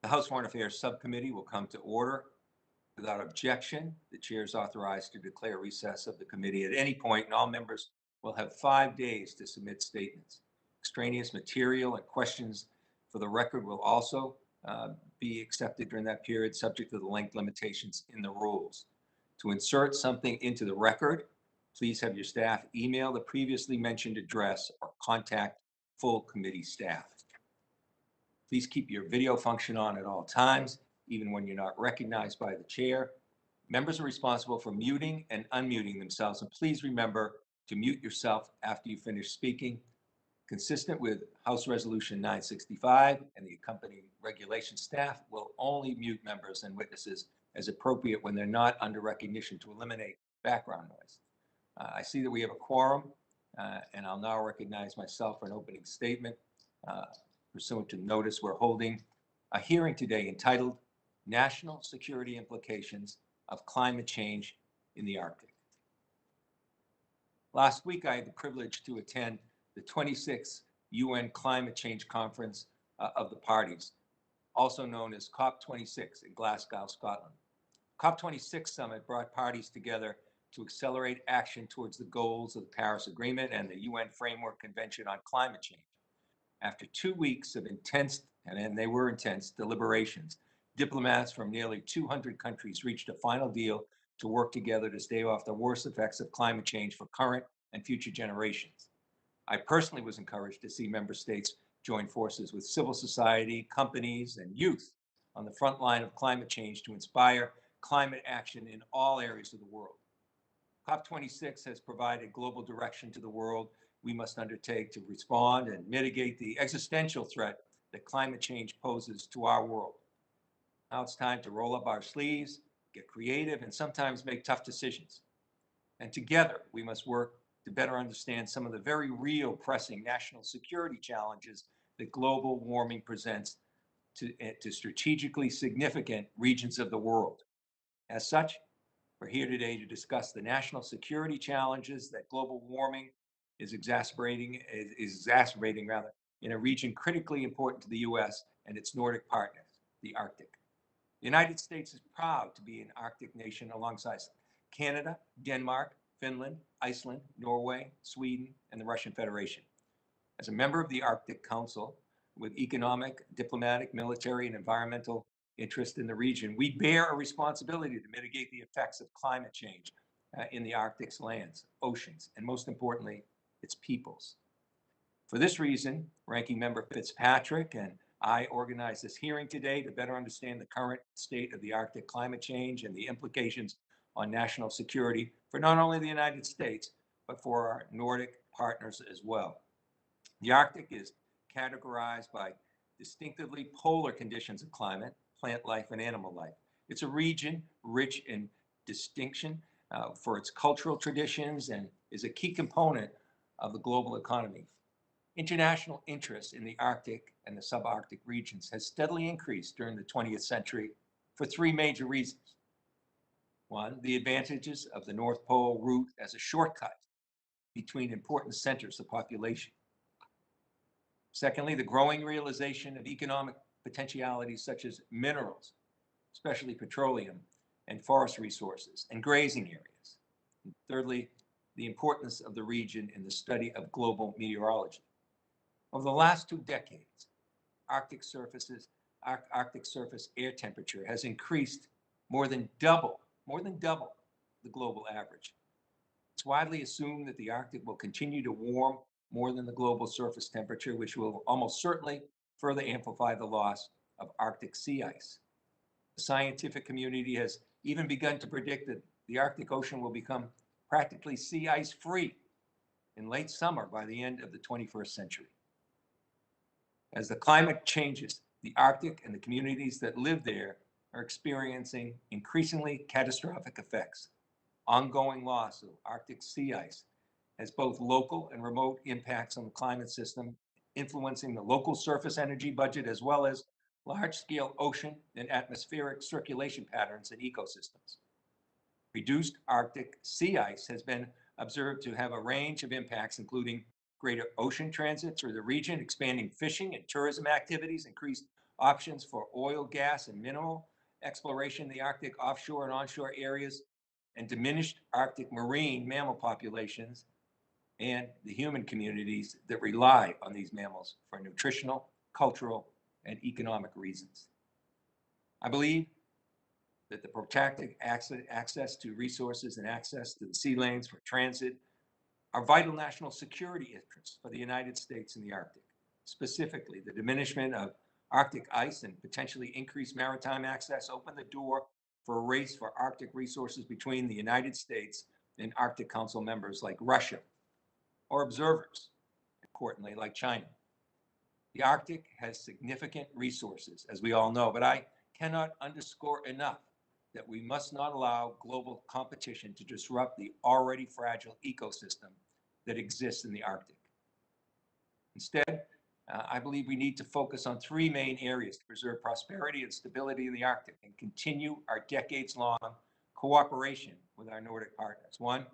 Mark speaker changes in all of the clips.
Speaker 1: The House Foreign Affairs Subcommittee will come to order. Without objection, the chair is authorized to declare recess of the committee at any point, and all members will have 5 days to submit statements. Extraneous material and questions for the record will also be accepted during that period, subject to the length limitations in the rules. To insert something into the record, please have your staff email the previously mentioned address or contact full committee staff. Please keep your video function on at all times, even when you're not recognized by the chair. Members are responsible for muting and unmuting themselves, and please remember to mute yourself after you finish speaking. Consistent with House Resolution 965 and the accompanying regulation, staff will only mute members and witnesses as appropriate when they're not under recognition to eliminate background noise. I see that we have a quorum, and I'll now recognize myself for an opening statement. Pursuant to notice, we're holding a hearing today entitled National Security Implications of Climate Change in the Arctic. Last week, I had the privilege to attend the 26th UN Climate Change Conference of the Parties, also known as COP26 in Glasgow, Scotland. COP26 summit brought parties together to accelerate action towards the goals of the Paris Agreement and the UN Framework Convention on Climate Change. After 2 weeks of intense, and they were intense, deliberations, diplomats from nearly 200 countries reached a final deal to work together to stave off the worst effects of climate change for current and future generations. I personally was encouraged to see member states join forces with civil society, companies, and youth on the front line of climate change to inspire climate action in all areas of the world. COP26 has provided global direction to the world we must undertake to respond and mitigate the existential threat that climate change poses to our world. Now it's time to roll up our sleeves, get creative, and sometimes make tough decisions. And together, we must work to better understand some of the very real pressing national security challenges that global warming presents to strategically significant regions of the world. As such, we're here today to discuss the national security challenges that global warming is exacerbating in a region critically important to the U.S. and its Nordic partners, the Arctic. The United States is proud to be an Arctic nation alongside Canada, Denmark, Finland, Iceland, Norway, Sweden, and the Russian Federation. As a member of the Arctic Council, with economic, diplomatic, military, and environmental interest in the region, we bear a responsibility to mitigate the effects of climate change in the Arctic's lands, oceans, and most importantly, its peoples. For this reason, Ranking Member Fitzpatrick and I organized this hearing today to better understand the current state of the Arctic climate change and the implications on national security for not only the United States, but for our Nordic partners as well. The Arctic is categorized by distinctively polar conditions of climate, plant life, and animal life. It's a region rich in distinction for its cultural traditions and is a key component of the global economy. International interest in the Arctic and the subarctic regions has steadily increased during the 20th century for three major reasons. One, the advantages of the North Pole route as a shortcut between important centers of population. Secondly, the growing realization of economic potentialities such as minerals, especially petroleum, and forest resources, and grazing areas. And thirdly, the importance of the region in the study of global meteorology. Over the last 2 decades, Arctic surface air temperature has increased more than double the global average. It's widely assumed that the Arctic will continue to warm more than the global surface temperature, which will almost certainly further amplify the loss of Arctic sea ice. The scientific community has even begun to predict that the Arctic Ocean will become practically sea ice free in late summer by the end of the 21st century. As the climate changes, the Arctic and the communities that live there are experiencing increasingly catastrophic effects. Ongoing loss of Arctic sea ice has both local and remote impacts on the climate system, influencing the local surface energy budget as well as large-scale ocean and atmospheric circulation patterns and ecosystems. Reduced Arctic sea ice has been observed to have a range of impacts, including greater ocean transit through the region, expanding fishing and tourism activities, increased options for oil, gas, and mineral exploration in the Arctic offshore and onshore areas, and diminished Arctic marine mammal populations and the human communities that rely on these mammals for nutritional, cultural, and economic reasons. I believe that the protected access to resources and access to the sea lanes for transit are vital national security interests for the United States in the Arctic. Specifically, the diminishment of Arctic ice and potentially increased maritime access open the door for a race for Arctic resources between the United States and Arctic Council members like Russia, or observers, importantly, like China. The Arctic has significant resources, as we all know, but I cannot underscore enough that we must not allow global competition to disrupt the already fragile ecosystem that exists in the Arctic. Instead, I believe we need to focus on three main areas to preserve prosperity and stability in the Arctic and continue our decades-long cooperation with our Nordic partners. One,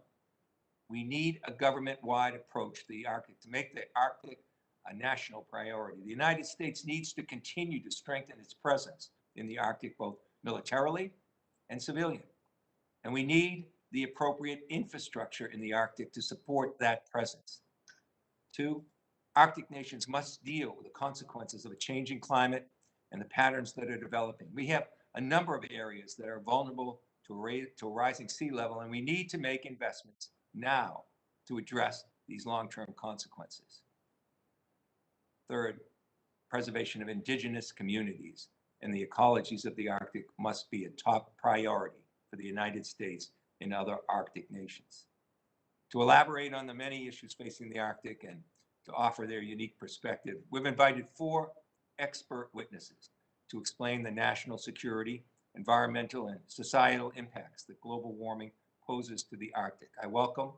Speaker 1: we need a government-wide approach to the Arctic to make the Arctic a national priority. The United States needs to continue to strengthen its presence in the Arctic, both militarily and civilian. And we need the appropriate infrastructure in the Arctic to support that presence. Two, Arctic nations must deal with the consequences of a changing climate and the patterns that are developing. We have a number of areas that are vulnerable to a rising sea level, and we need to make investments now to address these long-term consequences. Third, preservation of indigenous communities and the ecologies of the Arctic must be a top priority for the United States and other Arctic nations. To elaborate on the many issues facing the Arctic and to offer their unique perspective, we've invited 4 expert witnesses to explain the national security, environmental, and societal impacts that global warming poses to the Arctic. I welcome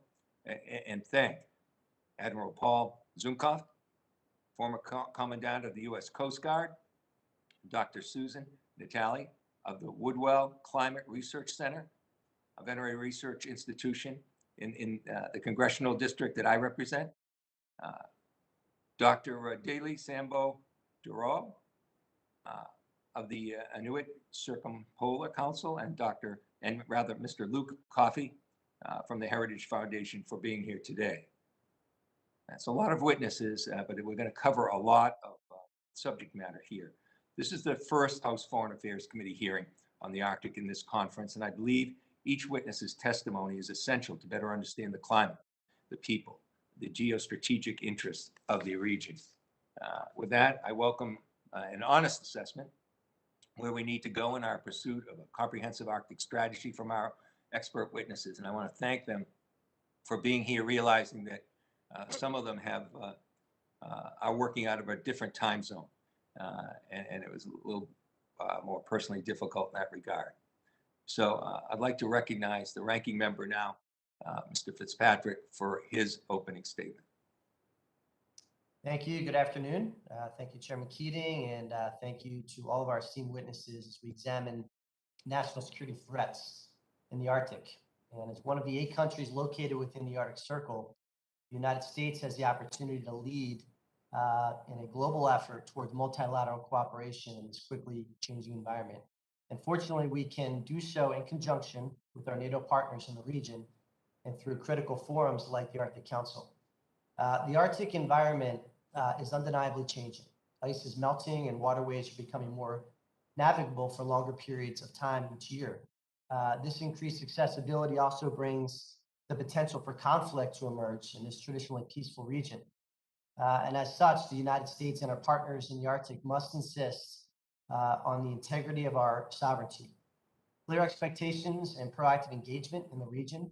Speaker 1: and thank Admiral Paul Zukunft, former Commandant of the U.S. Coast Guard, Dr. Susan Natali of the Woodwell Climate Research Center, a veterinary research institution in the congressional district that I represent, Dr. Dalee, Sambo, Dorough of the Inuit Circumpolar Council, and Mr. Luke Coffey from the Heritage Foundation for being here today. That's a lot of witnesses, but we're going to cover a lot of subject matter here. This is the first House Foreign Affairs Committee hearing on the Arctic in this conference, and I believe each witness's testimony is essential to better understand the climate, the people, the geostrategic interests of the region. With that, I welcome an honest assessment where we need to go in our pursuit of a comprehensive Arctic strategy from our expert witnesses. And I want to thank them for being here, realizing that some of them are working out of a different time zone. And it was a little more personally difficult in that regard. So I'd like to recognize the ranking member now, Mr. Fitzpatrick, for his opening statement.
Speaker 2: Thank you. Good afternoon. Thank you, Chairman Keating, and thank you to all of our esteemed witnesses as we examine national security threats in the Arctic. And as one of the 8 countries located within the Arctic Circle, the United States has the opportunity to lead in a global effort towards multilateral cooperation in this quickly changing environment. And fortunately, we can do so in conjunction with our NATO partners in the region and through critical forums like the Arctic Council. The Arctic environment is undeniably changing. Ice is melting and waterways are becoming more navigable for longer periods of time each year. This increased accessibility also brings the potential for conflict to emerge in this traditionally peaceful region. And as such, the United States and our partners in the Arctic must insist on the integrity of our sovereignty. Clear expectations and proactive engagement in the region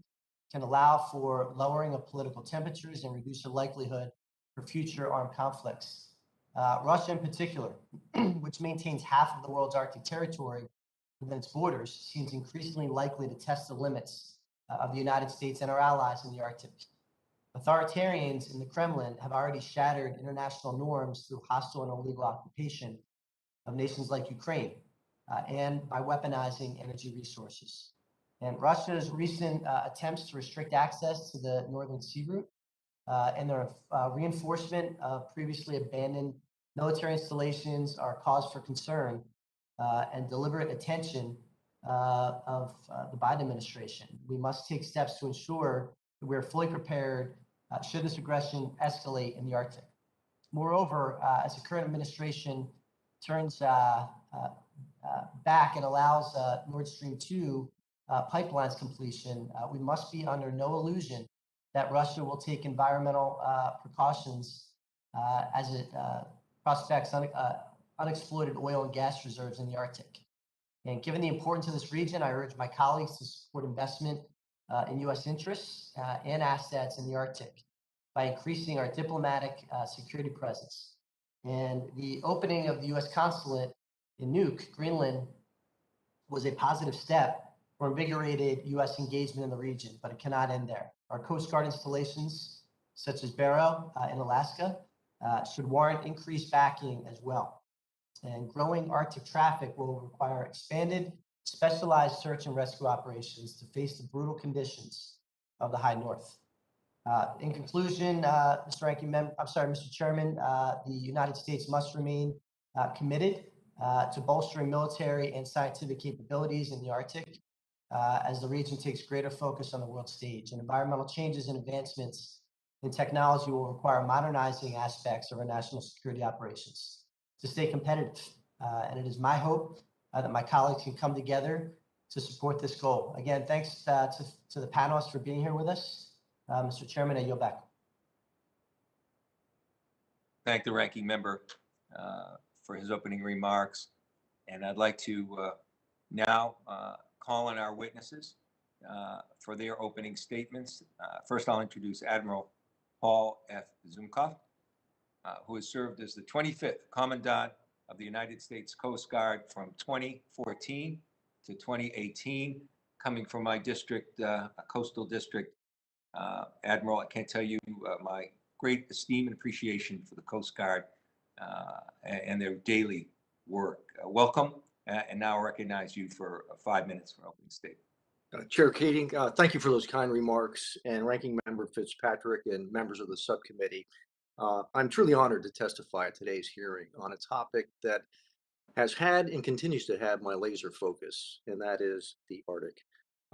Speaker 2: can allow for lowering of political temperatures and reduce the likelihood for future armed conflicts. Russia in particular, which maintains half of the world's Arctic territory within its borders, seems increasingly likely to test the limits of the United States and our allies in the Arctic. Authoritarians in the Kremlin have already shattered international norms through hostile and illegal occupation of nations like Ukraine and by weaponizing energy resources. And Russia's recent attempts to restrict access to the Northern Sea Route and their reinforcement of previously abandoned military installations are cause for concern and deliberate attention of the Biden administration. We must take steps to ensure that we're fully prepared should this aggression escalate in the Arctic. Moreover, as the current administration turns back and allows Nord Stream 2 pipelines completion, we must be under no illusion that Russia will take environmental precautions as it prospects unexploited oil and gas reserves in the Arctic. And given the importance of this region, I urge my colleagues to support investment in U.S. interests and assets in the Arctic by increasing our diplomatic security presence. And the opening of the U.S. consulate in Nuuk, Greenland, was a positive step for invigorated U.S. engagement in the region, but it cannot end there. Our Coast Guard installations, such as Dorough in Alaska, should warrant increased backing as well. And growing Arctic traffic will require expanded, specialized search and rescue operations to face the brutal conditions of the high north. In conclusion, Mr. Chairman, the United States must remain committed to bolstering military and scientific capabilities in the Arctic as the region takes greater focus on the world stage. And environmental changes and advancements in technology will require modernizing aspects of our national security operations to stay competitive. And it is my hope that my colleagues can come together to support this goal. Again, thanks to the panelists for being here with us. Mr. Chairman, I yield back.
Speaker 1: Thank the ranking member for his opening remarks. And I'd like to now call on our witnesses for their opening statements. First, I'll introduce Admiral Paul F. Zukunft, who has served as the 25th Commandant of the United States Coast Guard from 2014 to 2018, coming from my district, a coastal district. Admiral, I can't tell you my great esteem and appreciation for the Coast Guard and their daily work. Welcome, and now I recognize you for 5 minutes for opening statement.
Speaker 3: Chair Keating, thank you for those kind remarks, and Ranking Member Fitzpatrick and members of the subcommittee. I'm truly honored to testify at today's hearing on a topic that has had and continues to have my laser focus, and that is the Arctic.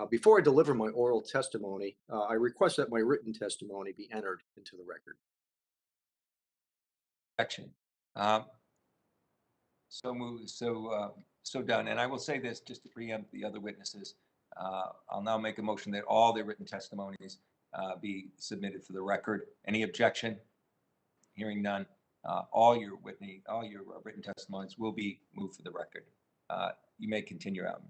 Speaker 3: Before I deliver my oral testimony, I request that my written testimony be entered into the record.
Speaker 1: Action. So moved, so done. And I will say this just to preempt the other witnesses. I'll now make a motion that all their written testimonies be submitted for the record. Any objection? Hearing none. All your written testimonies will be moved for the record. You may continue, Alan.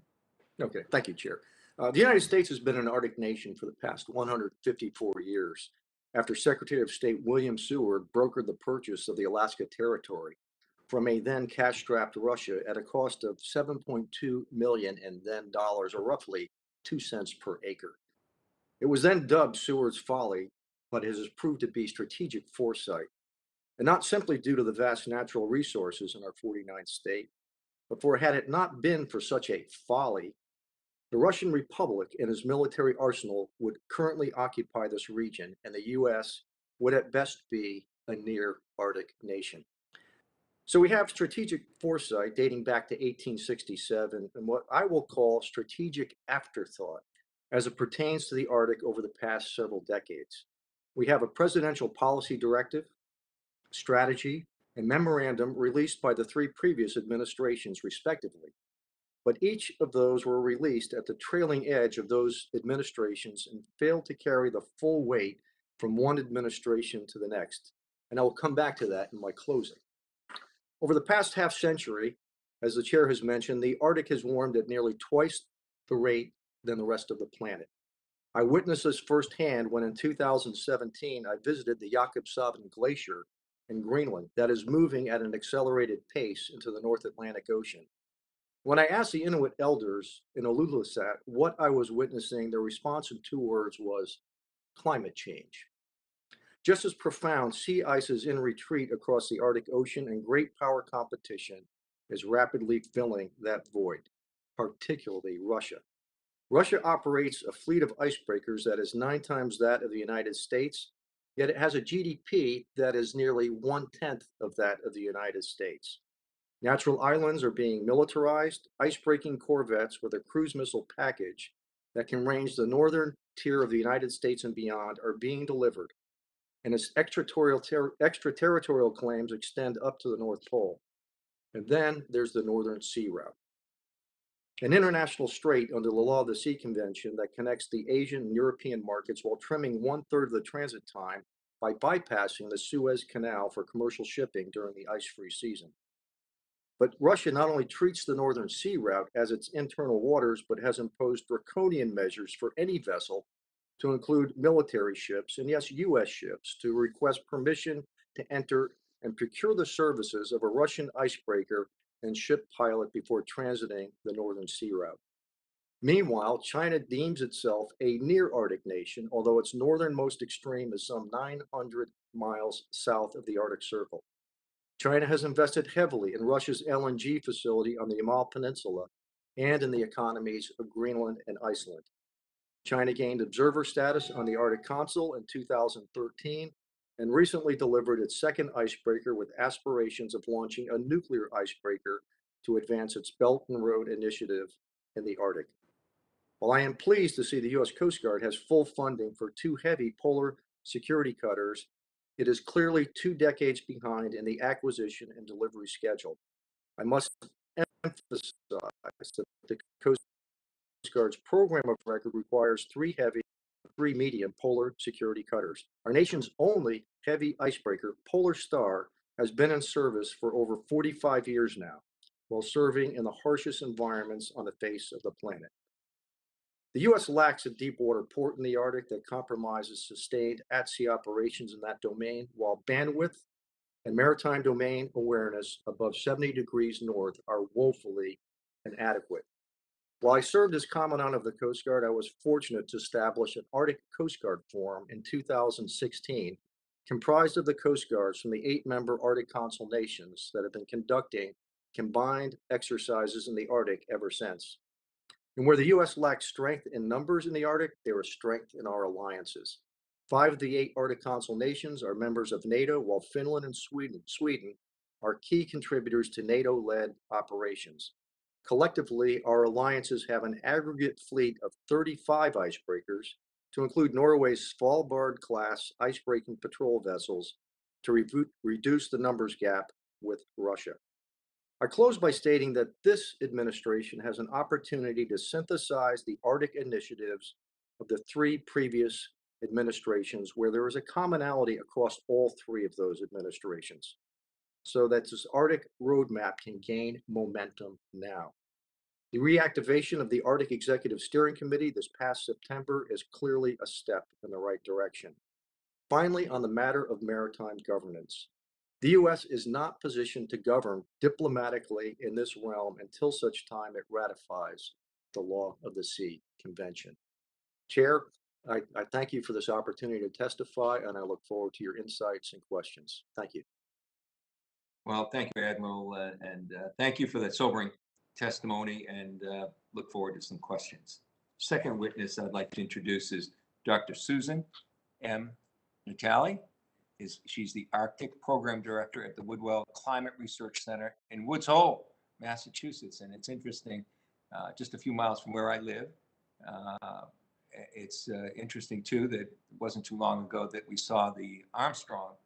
Speaker 3: Okay, thank you, Chair. The United States has been an Arctic nation for the past 154 years after Secretary of State William Seward brokered the purchase of the Alaska Territory from a then cash-strapped Russia at a cost of $7.2 million in then dollars, or roughly 2 cents per acre. It was then dubbed Seward's Folly, but it has proved to be strategic foresight, and not simply due to the vast natural resources in our 49th state, but for had it not been for such a folly, the Russian Republic and its military arsenal would currently occupy this region, and the U.S. would at best be a near Arctic nation. So we have strategic foresight dating back to 1867 and what I will call strategic afterthought as it pertains to the Arctic over the past several decades. We have a presidential policy directive, strategy, and memorandum released by the 3 previous administrations, respectively. But each of those were released at the trailing edge of those administrations and failed to carry the full weight from one administration to the next. And I will come back to that in my closing. Over the past half century, as the chair has mentioned, the Arctic has warmed at nearly twice the rate than the rest of the planet. I witnessed this firsthand when in 2017, I visited the Jakobshavn Glacier in Greenland that is moving at an accelerated pace into the North Atlantic Ocean. When I asked the Inuit elders in Ilulissat what I was witnessing, their response in 2 words was climate change. Just as profound, sea ice is in retreat across the Arctic Ocean, and great power competition is rapidly filling that void, particularly Russia. Russia operates a fleet of icebreakers that is 9 times that of the United States yet it has a GDP that is nearly 1/10 of that of the United States. Natural islands are being militarized. Ice-breaking corvettes with a cruise missile package that can range the northern tier of the United States and beyond are being delivered, and its extraterritorial claims extend up to the North Pole. And then there's the Northern Sea Route, an international strait under the Law of the Sea Convention that connects the Asian and European markets while trimming 1/3 of the transit time by bypassing the Suez Canal for commercial shipping during the ice-free season. But Russia not only treats the Northern Sea Route as its internal waters, but has imposed draconian measures for any vessel, to include military ships and, yes, U.S. ships, to request permission to enter and procure the services of a Russian icebreaker and ship pilot before transiting the Northern Sea Route. Meanwhile, China deems itself a near Arctic nation, although its northernmost extreme is some 900 miles south of the Arctic Circle. China has invested heavily in Russia's LNG facility on the Yamal Peninsula and in the economies of Greenland and Iceland. China gained observer status on the Arctic Council in 2013 and recently delivered its second icebreaker with aspirations of launching a nuclear icebreaker to advance its Belt and Road Initiative in the Arctic. While I am pleased to see the U.S. Coast Guard has full funding for 2 heavy polar security cutters, it is clearly 2 decades behind in the acquisition and delivery schedule. I must emphasize that the Coast Guard's program of record requires 3 heavy, 3 medium polar security cutters. Our nation's only heavy icebreaker, Polar Star, has been in service for over 45 years now, while serving in the harshest environments on the face of the planet. The U.S. lacks a deep water port in the Arctic that compromises sustained at-sea operations in that domain, while bandwidth and maritime domain awareness above 70 degrees north are woefully inadequate. While I served as Commandant of the Coast Guard, I was fortunate to establish an Arctic Coast Guard Forum in 2016, comprised of the Coast Guards from the 8-member Arctic Council nations that have been conducting combined exercises in the Arctic ever since. And where the U.S. lacks strength in numbers in the Arctic, there is strength in our alliances. 5 of the 8 Arctic Council nations are members of NATO, while Finland and Sweden are key contributors to NATO-led operations. Collectively, our alliances have an aggregate fleet of 35 icebreakers, to include Norway's Svalbard-class icebreaking patrol vessels, to reduce the numbers gap with Russia. I close by stating that this administration has an opportunity to synthesize the Arctic initiatives of the 3 previous administrations, where there is a commonality across all 3 of those administrations, so that this Arctic roadmap can gain momentum now. The reactivation of the Arctic Executive Steering Committee this past September is clearly a step in the right direction. Finally, on the matter of maritime governance, the U.S. is not positioned to govern diplomatically in this realm until such time it ratifies the Law of the Sea Convention. Chair, I thank you for this opportunity to testify, and I look forward to your insights and questions. Thank you.
Speaker 1: Well, thank you, Admiral, and thank you for that sobering testimony, and look forward to some questions. Second witness I'd like to introduce is Dr. Susan M. Natali. She's the Arctic Program Director at the Woodwell Climate Research Center in Woods Hole, Massachusetts. And it's interesting, just a few miles from where I live. It's interesting, too, that it wasn't too long ago that we saw the Armstrong,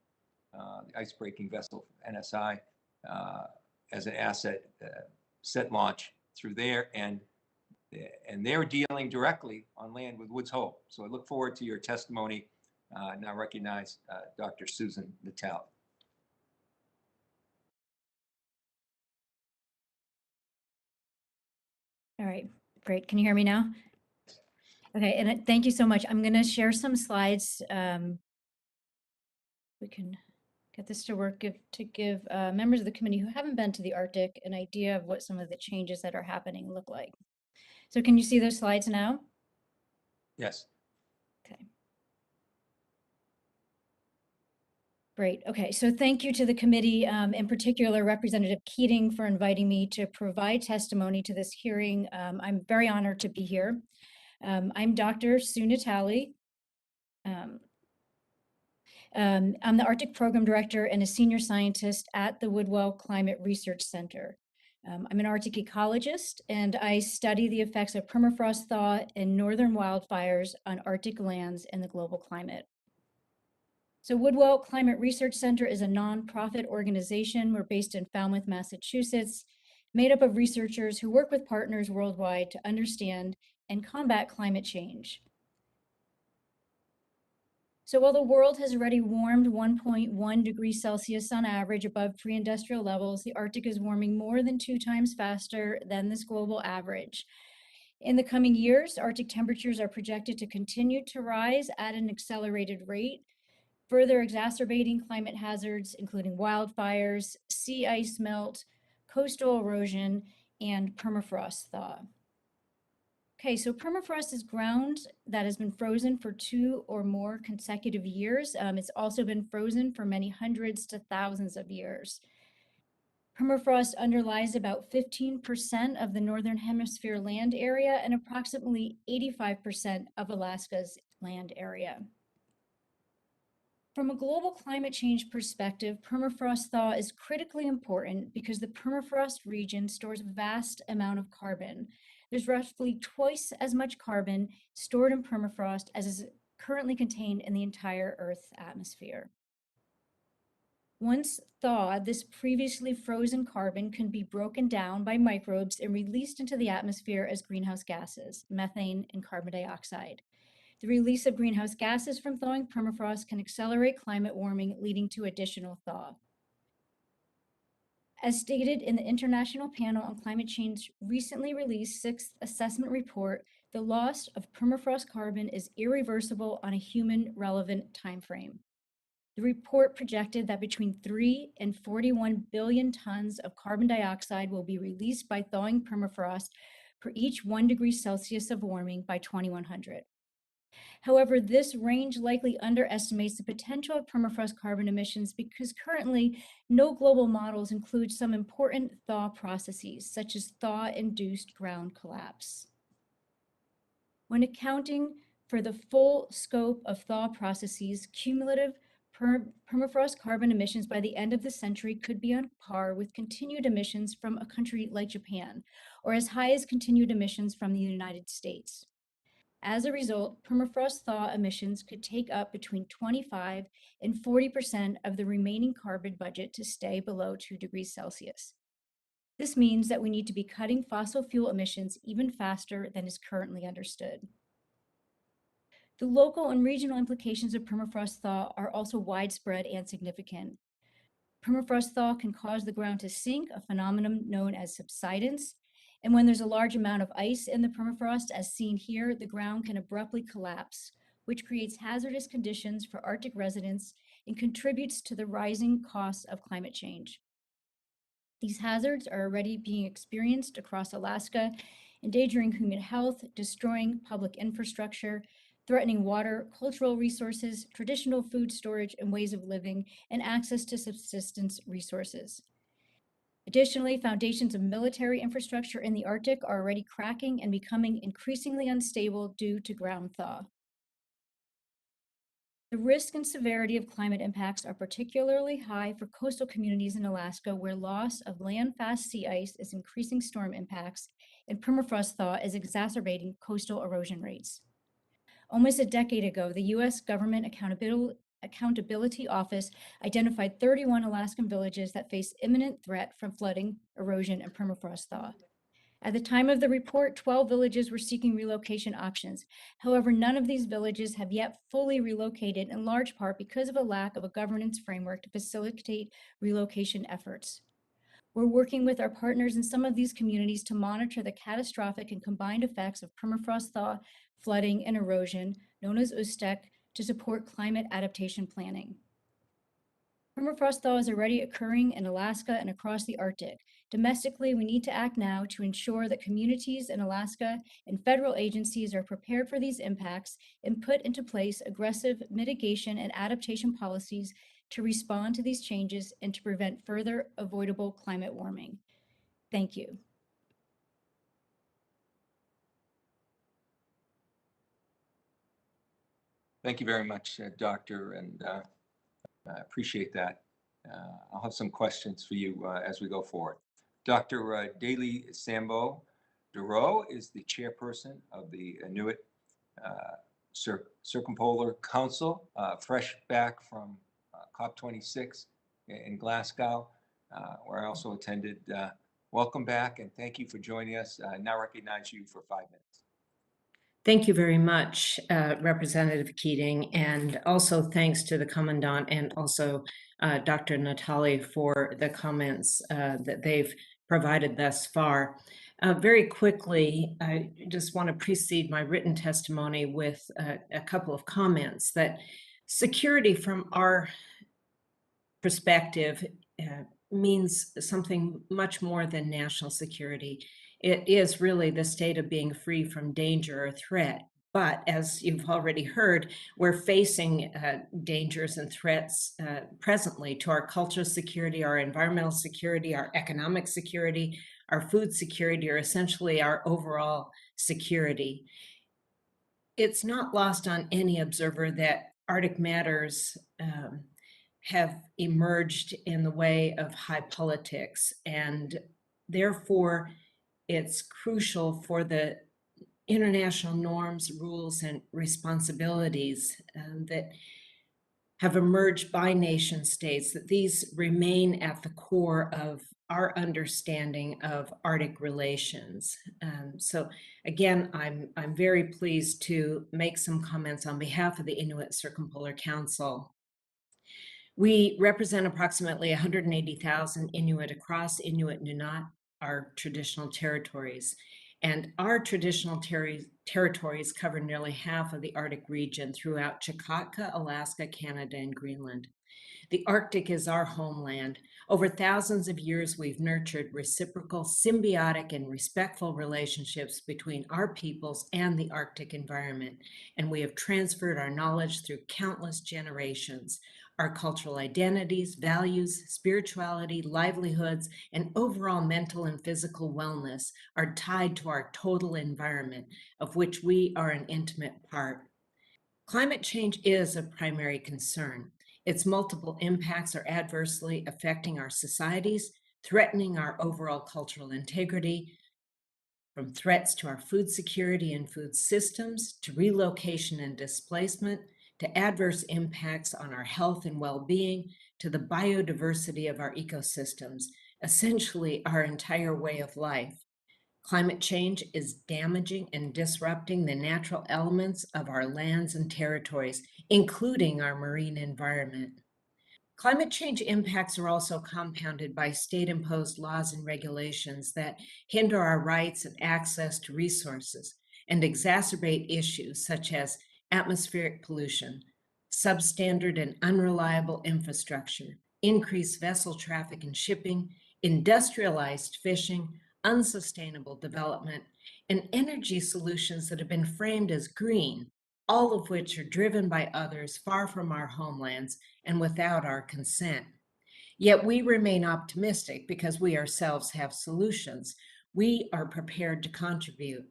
Speaker 1: the ice-breaking vessel from NSI, as an asset set launch through there. And they're dealing directly on land with Woods Hole. So I look forward to your testimony. Now recognize Dr. Susan Natali.
Speaker 4: All right, great. Can you hear me now? Okay, and thank you so much. I'm going to share some slides. We can get this to work to give members of the committee who haven't been to the Arctic an idea of what some of the changes that are happening look like. So can you see those slides now?
Speaker 1: Yes.
Speaker 4: Okay. Great. Okay, so thank you to the committee, in particular Representative Keating, for inviting me to provide testimony to this hearing. I'm very honored to be here. I'm Dr. Sue Natali, I'm the Arctic Program Director and a Senior Scientist at the Woodwell Climate Research Center. I'm an Arctic ecologist, and I study the effects of permafrost thaw and northern wildfires on Arctic lands and the global climate. So Woodwell Climate Research Center is a nonprofit organization. We're based in Falmouth, Massachusetts, made up of researchers who work with partners worldwide to understand and combat climate change. So while the world has already warmed 1.1 degrees Celsius on average above pre-industrial levels, the Arctic is warming more than 2 times faster than this global average. In the coming years, Arctic temperatures are projected to continue to rise at an accelerated rate, further exacerbating climate hazards, including wildfires, sea ice melt, coastal erosion, and permafrost thaw. Okay, so permafrost is ground that has been frozen for 2 or more consecutive years. It's also been frozen for many hundreds to thousands of years. Permafrost underlies about 15% of the Northern Hemisphere land area and approximately 85% of Alaska's land area. From a global climate change perspective, permafrost thaw is critically important because the permafrost region stores a vast amount of carbon. There's roughly twice as much carbon stored in permafrost as is currently contained in the entire Earth's atmosphere. Once thawed, this previously frozen carbon can be broken down by microbes and released into the atmosphere as greenhouse gases, methane and carbon dioxide. The release of greenhouse gases from thawing permafrost can accelerate climate warming, leading to additional thaw. As stated in the International Panel on Climate Change recently released 6th assessment report, the loss of permafrost carbon is irreversible on a human-relevant timeframe. The report projected that between 3 and 41 billion tons of carbon dioxide will be released by thawing permafrost per each 1 degree Celsius of warming by 2100. However, this range likely underestimates the potential of permafrost carbon emissions because currently no global models include some important thaw processes, such as thaw-induced ground collapse. When accounting for the full scope of thaw processes, cumulative permafrost carbon emissions by the end of the century could be on par with continued emissions from a country like Japan, or as high as continued emissions from the United States. As a result, permafrost thaw emissions could take up between 25 and 40% of the remaining carbon budget to stay below 2 degrees Celsius. This means that we need to be cutting fossil fuel emissions even faster than is currently understood. The local and regional implications of permafrost thaw are also widespread and significant. Permafrost thaw can cause the ground to sink, a phenomenon known as subsidence. And when there's a large amount of ice in the permafrost, as seen here, the ground can abruptly collapse, which creates hazardous conditions for Arctic residents and contributes to the rising costs of climate change. These hazards are already being experienced across Alaska, endangering human health, destroying public infrastructure, threatening water, cultural resources, traditional food storage and ways of living, and access to subsistence resources. Additionally, foundations of military infrastructure in the Arctic are already cracking and becoming increasingly unstable due to ground thaw. The risk and severity of climate impacts are particularly high for coastal communities in Alaska, where loss of land-fast sea ice is increasing storm impacts, and permafrost thaw is exacerbating coastal erosion rates. Almost a decade ago, the U.S. Government Accountability Office identified 31 Alaskan villages that face imminent threat from flooding, erosion, and permafrost thaw. At the time of the report, 12 villages were seeking relocation options. However, none of these villages have yet fully relocated, in large part because of a lack of a governance framework to facilitate relocation efforts. We're working with our partners in some of these communities to monitor the catastrophic and combined effects of permafrost thaw, flooding, and erosion, known as USTEC, to support climate adaptation planning. Permafrost thaw is already occurring in Alaska and across the Arctic. Domestically, we need to act now to ensure that communities in Alaska and federal agencies are prepared for these impacts and put into place aggressive mitigation and adaptation policies to respond to these changes and to prevent further avoidable climate warming. Thank you.
Speaker 1: Thank you very much, Doctor. And I appreciate that. I'll have some questions for you as we go forward. Dr. Dalee Sambo Dorough is the chairperson of the Inuit Circumpolar Council, fresh back from COP26 in Glasgow, where I also attended. Welcome back, and thank you for joining us. I now recognize you for 5 minutes.
Speaker 5: Thank you very much, Representative Keating, and also thanks to the Commandant and also Dr. Natali for the comments that they've provided thus far. Very quickly, I just want to precede my written testimony with a couple of comments that security from our perspective means something much more than national security. It is really the state of being free from danger or threat. But as you've already heard, we're facing dangers and threats presently to our cultural security, our environmental security, our economic security, our food security, or essentially our overall security. It's not lost on any observer that Arctic matters have emerged in the way of high politics, and therefore it's crucial for the international norms, rules, and responsibilities that have emerged by nation states, that these remain at the core of our understanding of Arctic relations. So again, I'm very pleased to make some comments on behalf of the Inuit Circumpolar Council. We represent approximately 180,000 Inuit across Inuit Nunat, our traditional territories. And our traditional territories cover nearly half of the Arctic region throughout Chukotka, Alaska, Canada, and Greenland. The Arctic is our homeland. Over thousands of years, we've nurtured reciprocal, symbiotic, and respectful relationships between our peoples and the Arctic environment. And we have transferred our knowledge through countless generations. Our cultural identities, values, spirituality, livelihoods, and overall mental and physical wellness are tied to our total environment, of which we are an intimate part. Climate change is a primary concern. Its multiple impacts are adversely affecting our societies, threatening our overall cultural integrity, from threats to our food security and food systems, to relocation and displacement, to adverse impacts on our health and well-being, to the biodiversity of our ecosystems, essentially our entire way of life. Climate change is damaging and disrupting the natural elements of our lands and territories, including our marine environment. Climate change impacts are also compounded by state-imposed laws and regulations that hinder our rights and access to resources and exacerbate issues such as atmospheric pollution, substandard and unreliable infrastructure, increased vessel traffic and shipping, industrialized fishing, unsustainable development, and energy solutions that have been framed as green, all of which are driven by others far from our homelands and without our consent. Yet we remain optimistic because we ourselves have solutions. We are prepared to contribute.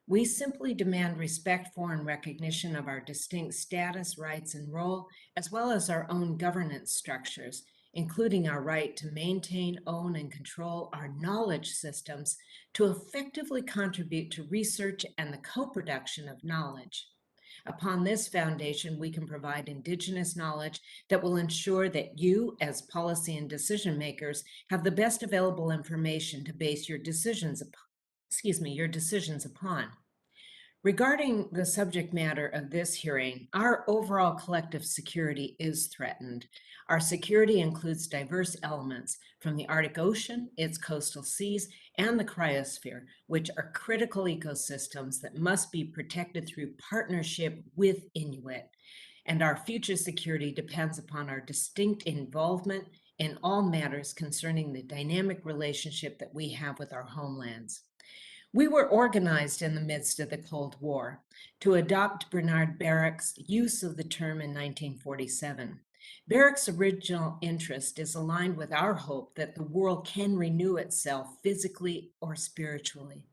Speaker 5: We simply demand respect for and recognition of our distinct status, rights, and role, as well as our own governance structures, including our right to maintain, own, and control our knowledge systems to effectively contribute to research and the co-production of knowledge. Upon this foundation, we can provide Indigenous knowledge that will ensure that you, as policy and decision makers, have the best available information to base your decisions upon. Regarding the subject matter of this hearing, our overall collective security is threatened. Our security includes diverse elements from the Arctic Ocean, its coastal seas, and the cryosphere, which are critical ecosystems that must be protected through partnership with Inuit. And our future security depends upon our distinct involvement in all matters concerning the dynamic relationship that we have with our homelands. We were organized in the midst of the Cold War to adopt Bernard Barrack's use of the term in 1947. Barrack's original interest is aligned with our hope that the world can renew itself physically or spiritually.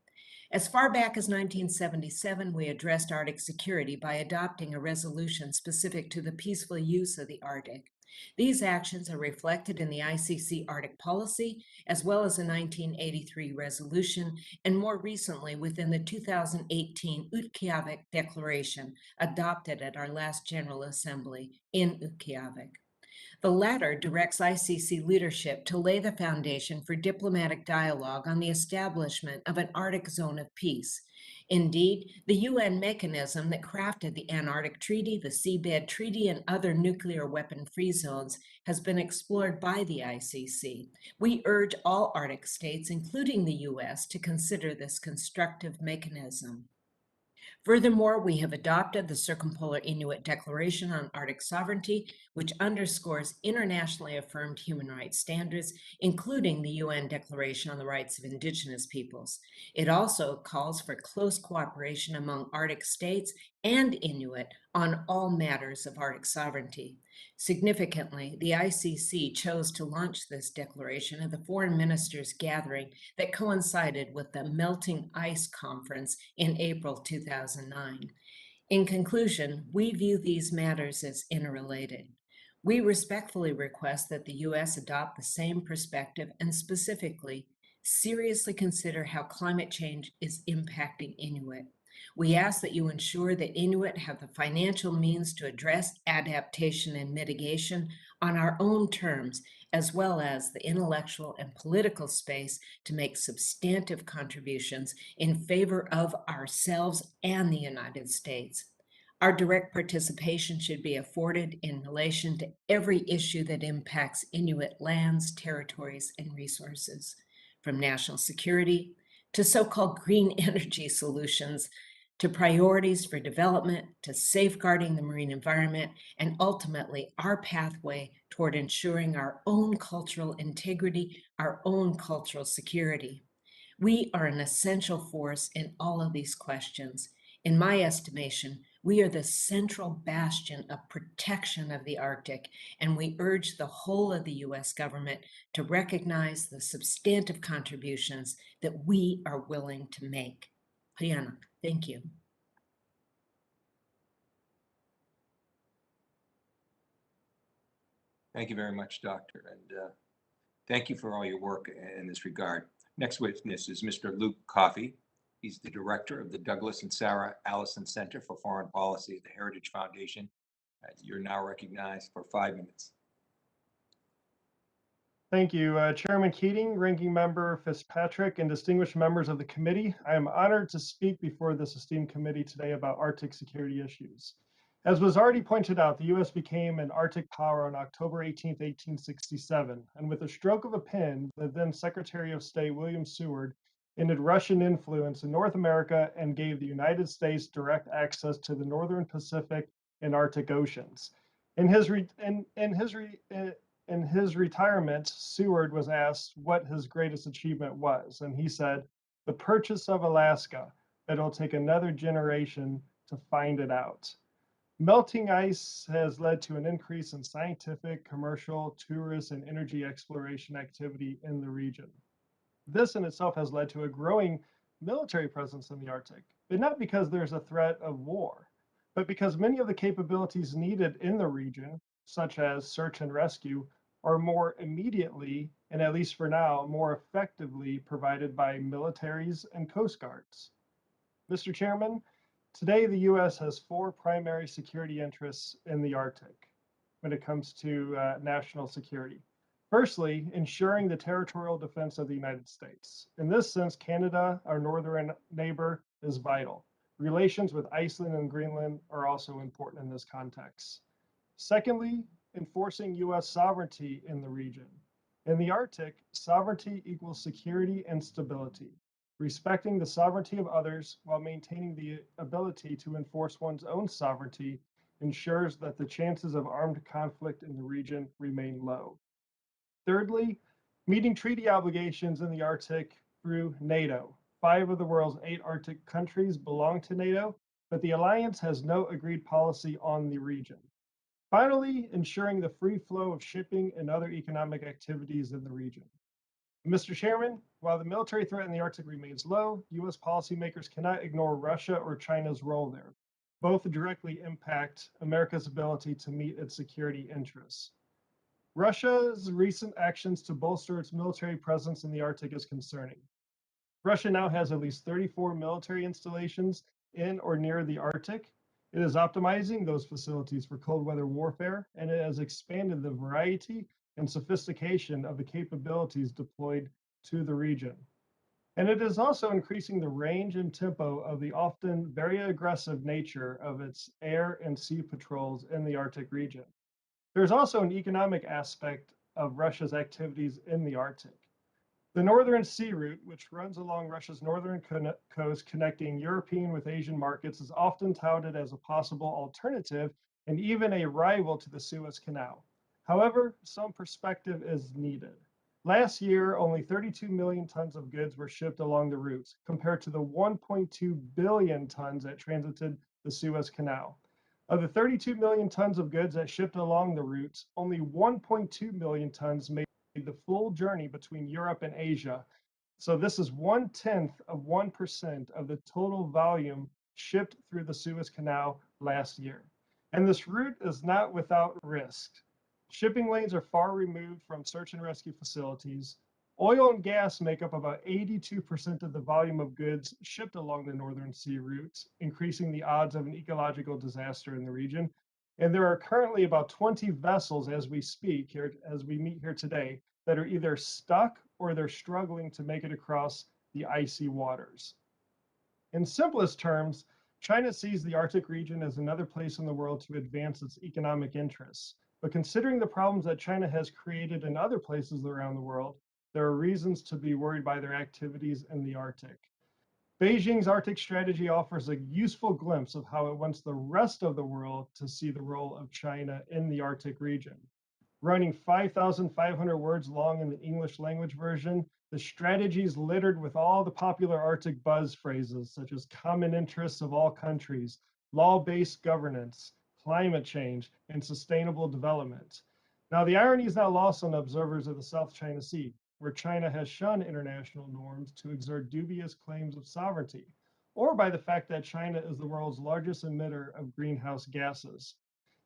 Speaker 5: As far back as 1977, we addressed Arctic security by adopting a resolution specific to the peaceful use of the Arctic. These actions are reflected in the ICC Arctic Policy, as well as a 1983 resolution, and more recently within the 2018 Utqiagvik Declaration, adopted at our last General Assembly in Utqiagvik. The latter directs ICC leadership to lay the foundation for diplomatic dialogue on the establishment of an Arctic zone of peace. Indeed, the UN mechanism that crafted the Antarctic Treaty, the Seabed Treaty, and other nuclear weapon-free zones has been explored by the ICC. We urge all Arctic states, including the US, to consider this constructive mechanism. Furthermore, we have adopted the Circumpolar Inuit Declaration on Arctic Sovereignty, which underscores internationally affirmed human rights standards, including the UN Declaration on the Rights of Indigenous Peoples. It also calls for close cooperation among Arctic states and Inuit on all matters of Arctic sovereignty. Significantly, the ICC chose to launch this declaration at the Foreign Ministers' gathering that coincided with the Melting Ice Conference in April 2009. In conclusion, we view these matters as interrelated. We respectfully request that the U.S. adopt the same perspective and specifically seriously consider how climate change is impacting Inuit. We ask that you ensure that Inuit have the financial means to address adaptation and mitigation on our own terms, as well as the intellectual and political space to make substantive contributions in favor of ourselves and the United States. Our direct participation should be afforded in relation to every issue that impacts Inuit lands, territories, and resources, from national security to so-called green energy solutions, to priorities for development, to safeguarding the marine environment, and ultimately our pathway toward ensuring our own cultural integrity, our own cultural security. We are an essential force in all of these questions. In my estimation, we are the central bastion of protection of the Arctic, and we urge the whole of the U.S. government to recognize the substantive contributions that we are willing to make. Hayanna, thank you.
Speaker 1: Thank you very much, Doctor, and thank you for all your work in this regard. Next witness is Mr. Luke Coffey. He's the director of the Douglas and Sarah Allison Center for Foreign Policy at the Heritage Foundation. You're now recognized for 5 minutes.
Speaker 6: Thank you, Chairman Keating, Ranking Member Fitzpatrick, and distinguished members of the committee. I am honored to speak before this esteemed committee today about Arctic security issues. As was already pointed out, the U.S. became an Arctic power on October 18, 1867, and with a stroke of a pen, the then Secretary of State William Seward ended Russian influence in North America and gave the United States direct access to the Northern Pacific and Arctic Oceans. In his retirement, Seward was asked what his greatest achievement was, and he said, "The purchase of Alaska. It'll take another generation to find it out." Melting ice has led to an increase in scientific, commercial, tourist, and energy exploration activity in the region. This in itself has led to a growing military presence in the Arctic, but not because there's a threat of war, but because many of the capabilities needed in the region, such as search and rescue, are more immediately, and at least for now, more effectively provided by militaries and coast guards. Mr. Chairman, today the U.S. has 4 primary security interests in the Arctic when it comes to national security. Firstly, ensuring the territorial defense of the United States. In this sense, Canada, our northern neighbor, is vital. Relations with Iceland and Greenland are also important in this context. Secondly, enforcing U.S. sovereignty in the region. In the Arctic, sovereignty equals security and stability. Respecting the sovereignty of others while maintaining the ability to enforce one's own sovereignty ensures that the chances of armed conflict in the region remain low. Thirdly, meeting treaty obligations in the Arctic through NATO. 5 of the world's 8 Arctic countries belong to NATO, but the alliance has no agreed policy on the region. Finally, ensuring the free flow of shipping and other economic activities in the region. Mr. Chairman, while the military threat in the Arctic remains low, U.S. policymakers cannot ignore Russia or China's role there. Both directly impact America's ability to meet its security interests. Russia's recent actions to bolster its military presence in the Arctic is concerning. Russia now has at least 34 military installations in or near the Arctic. It is optimizing those facilities for cold weather warfare, and it has expanded the variety and sophistication of the capabilities deployed to the region. And it is also increasing the range and tempo of the often very aggressive nature of its air and sea patrols in the Arctic region. There's also an economic aspect of Russia's activities in the Arctic. The Northern Sea Route, which runs along Russia's northern coast connecting European with Asian markets, is often touted as a possible alternative and even a rival to the Suez Canal. However, some perspective is needed. Last year, only 32 million tons of goods were shipped along the route, compared to the 1.2 billion tons that transited the Suez Canal. Of the 32 million tons of goods that shipped along the route, only 1.2 million tons made the full journey between Europe and Asia. So this is 1/10 of 1% of the total volume shipped through the Suez Canal last year. And this route is not without risk. Shipping lanes are far removed from search and rescue facilities. Oil and gas make up about 82% of the volume of goods shipped along the Northern Sea route, increasing the odds of an ecological disaster in the region. And there are currently about 20 vessels as we speak here, as we meet here today, that are either stuck or they're struggling to make it across the icy waters. In simplest terms, China sees the Arctic region as another place in the world to advance its economic interests. But considering the problems that China has created in other places around the world, there are reasons to be worried by their activities in the Arctic. Beijing's Arctic strategy offers a useful glimpse of how it wants the rest of the world to see the role of China in the Arctic region. Running 5,500 words long in the English language version, the strategy is littered with all the popular Arctic buzz phrases, such as common interests of all countries, law-based governance, climate change, and sustainable development. Now, the irony is not lost on observers of the South China Sea, where China has shunned international norms to exert dubious claims of sovereignty, or by the fact that China is the world's largest emitter of greenhouse gases.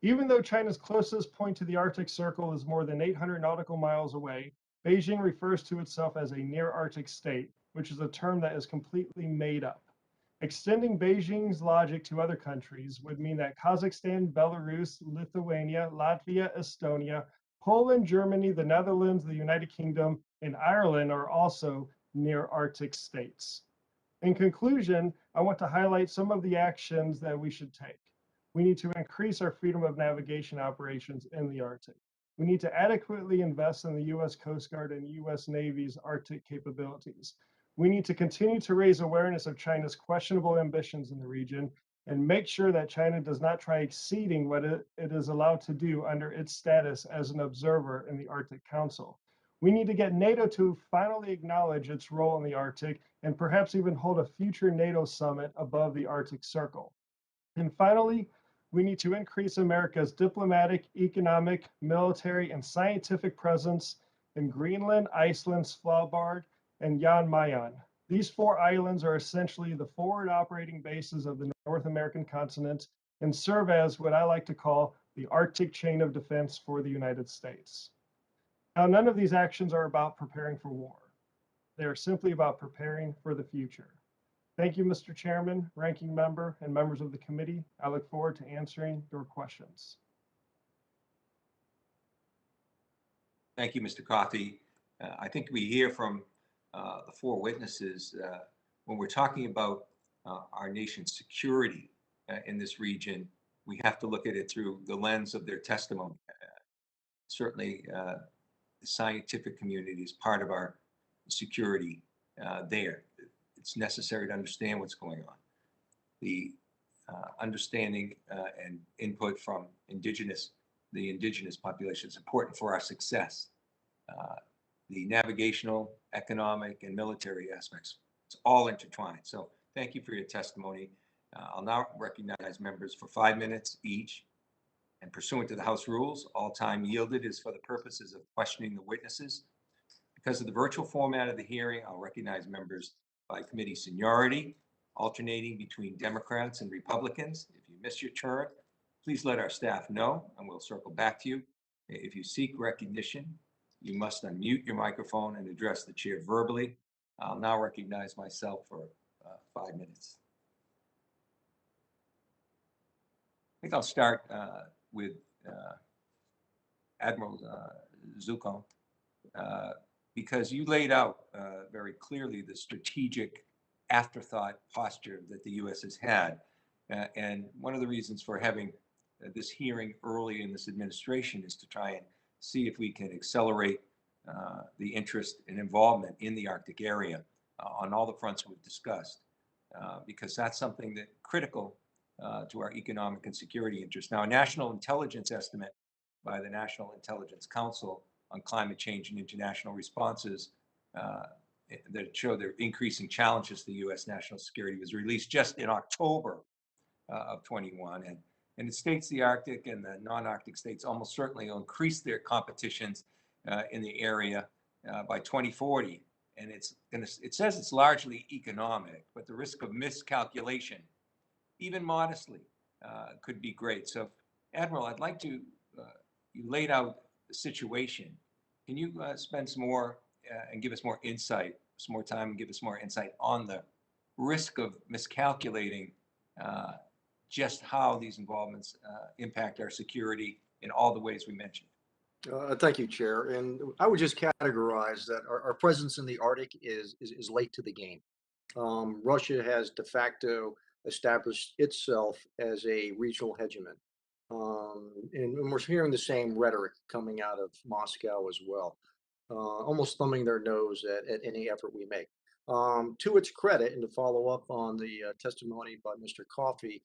Speaker 6: Even though China's closest point to the Arctic Circle is more than 800 nautical miles away, Beijing refers to itself as a near-Arctic state, which is a term that is completely made up. Extending Beijing's logic to other countries would mean that Kazakhstan, Belarus, Lithuania, Latvia, Estonia, Poland, Germany, the Netherlands, the United Kingdom, and Ireland are also near Arctic states. In conclusion, I want to highlight some of the actions that we should take. We need to increase our freedom of navigation operations in the Arctic. We need to adequately invest in the U.S. Coast Guard and U.S. Navy's Arctic capabilities. We need to continue to raise awareness of China's questionable ambitions in the region and make sure that China does not try exceeding what it is allowed to do under its status as an observer in the Arctic Council. We need to get NATO to finally acknowledge its role in the Arctic and perhaps even hold a future NATO summit above the Arctic Circle. And finally, we need to increase America's diplomatic, economic, military, and scientific presence in Greenland, Iceland, Svalbard, and Jan Mayen. These 4 islands are essentially the forward operating bases of the North American continent and serve as what I like to call the Arctic chain of defense for the United States. Now, none of these actions are about preparing for war. They are simply about preparing for the future. Thank you, Mr. Chairman, Ranking Member, and members of the committee. I look forward to answering your questions.
Speaker 1: Thank you, Mr. Coffey. I think we hear from the 4 witnesses when we're talking about our nation's security in this region, we have to look at it through the lens of their testimony. Certainly, the scientific community is part of our security there. It's necessary to understand what's going on. The understanding and input from the indigenous population is important for our success. The navigational, economic, and military aspects, it's all intertwined. So thank you for your testimony. I'll now recognize members for 5 minutes each. And pursuant to the House rules, all time yielded is for the purposes of questioning the witnesses. Because of the virtual format of the hearing, I'll recognize members by committee seniority, alternating between Democrats and Republicans. If you miss your turn, please let our staff know and we'll circle back to you. If you seek recognition, you must unmute your microphone and address the chair verbally. I'll now recognize myself for 5 minutes. I think I'll start with Admiral Zukunft, because you laid out very clearly the strategic afterthought posture that the U.S. has had. And one of the reasons for having this hearing early in this administration is to try and see if we can accelerate the interest and involvement in the Arctic area on all the fronts we've discussed, because that's something that's critical to our economic and security interests. Now, a national intelligence estimate by the National Intelligence Council on climate change and international responses that show the increasing challenges to the U.S. national security was released just in October of 21. And it states the Arctic and the non-Arctic states almost certainly will increase their competitions in the area by 2040. And it says it's largely economic, but the risk of miscalculation, even modestly, could be great. So, Admiral, I'd like to, you laid out the situation. Can you spend some more and give us more insight, some more time and give us more insight on the risk of miscalculating just how these involvements impact our security in all the ways we mentioned?
Speaker 3: Thank you, Chair. And I would just categorize that our presence in the Arctic is late to the game. Russia has de facto established itself as a regional hegemon. And we're hearing the same rhetoric coming out of Moscow as well, almost thumbing their nose at any effort we make. To its credit, and to follow up on the testimony by Mr. Coffey,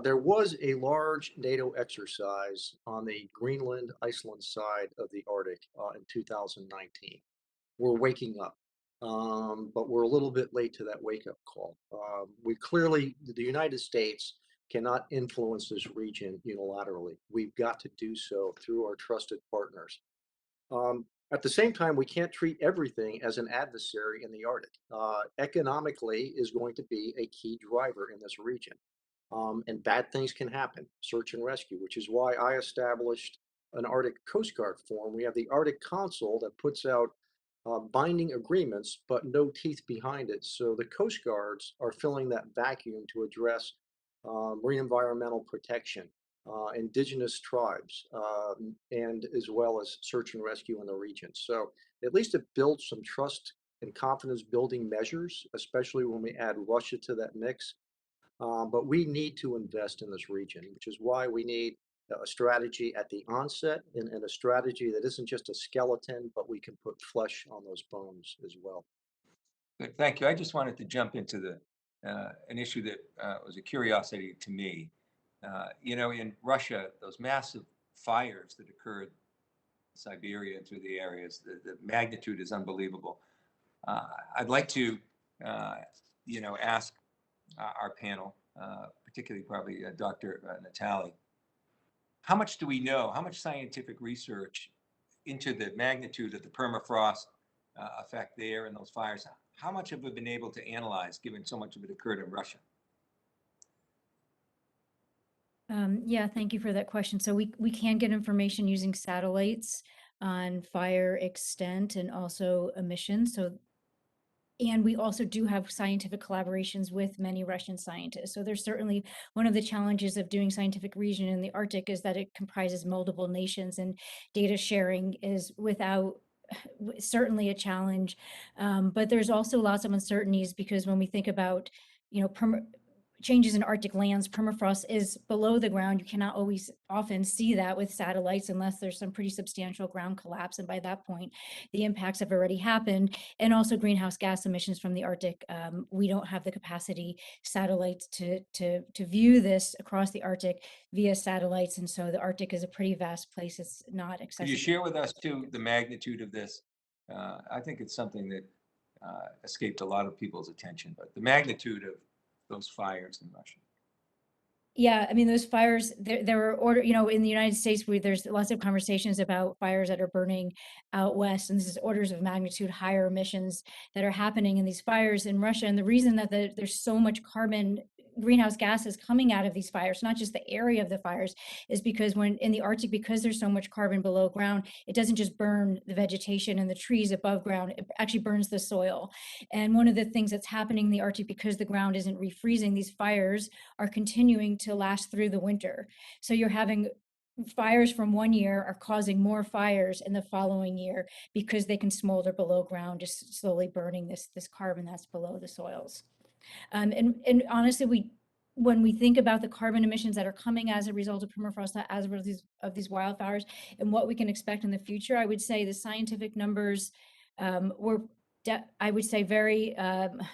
Speaker 3: there was a large NATO exercise on the Greenland, Iceland side of the Arctic in 2019. We're waking up, but we're a little bit late to that wake-up call. The United States cannot influence this region unilaterally. We've got to do so through our trusted partners. At the same time, we can't treat everything as an adversary in the Arctic. Economically is going to be a key driver in this region. And bad things can happen, search and rescue, which is why I established an Arctic Coast Guard forum. We have the Arctic Council that puts out binding agreements, but no teeth behind it. So the Coast Guards are filling that vacuum to address marine environmental protection, Indigenous tribes, and as well as search and rescue in the region. So at least it builds some trust and confidence building measures, especially when we add Russia to that mix. But we need to invest in this region, which is why we need a strategy at the onset and a strategy that isn't just a skeleton, but we can put flesh on those bones as well.
Speaker 1: Good, thank you. I just wanted to jump into an issue that was a curiosity to me. In Russia, those massive fires that occurred in Siberia and through the areas, the magnitude is unbelievable. I'd like to, ask our panel, particularly probably Dr. Natali, how much do we know, how much scientific research into the magnitude of the permafrost effect there and those fires, how much have we been able to analyze given so much of it occurred in Russia?
Speaker 4: Yeah, thank you for that question. So we can get information using satellites on fire extent and also emissions. And we also do have scientific collaborations with many Russian scientists. So there's certainly one of the challenges of doing scientific reason in the Arctic is that it comprises multiple nations, and data sharing is certainly a challenge. But there's also lots of uncertainties because when we think about, changes in Arctic lands, permafrost is below the ground. You cannot often see that with satellites unless there's some pretty substantial ground collapse. And by that point, the impacts have already happened. And also greenhouse gas emissions from the Arctic. We don't have the capacity satellites to view this across the Arctic via satellites. And so the Arctic is a pretty vast place. It's not accessible.
Speaker 1: Could you share with us too the magnitude of this? I think it's something that escaped a lot of people's attention, but the magnitude of those fires in Russia.
Speaker 4: Yeah, I mean, those fires, there were in the United States, there's lots of conversations about fires that are burning out west, and this is orders of magnitude higher emissions that are happening in these fires in Russia. And the reason that there's so much carbon greenhouse gases coming out of these fires, not just the area of the fires, is because when in the Arctic, because there's so much carbon below ground, it doesn't just burn the vegetation and the trees above ground, it actually burns the soil. And one of the things that's happening in the Arctic, because the ground isn't refreezing, these fires are continuing to last through the winter. So you're having fires from one year are causing more fires in the following year because they can smolder below ground, just slowly burning this carbon that's below the soils. And honestly, when we think about the carbon emissions that are coming as a result of permafrost, as a result of these wildfires, and what we can expect in the future, I would say the scientific numbers were, I would say, very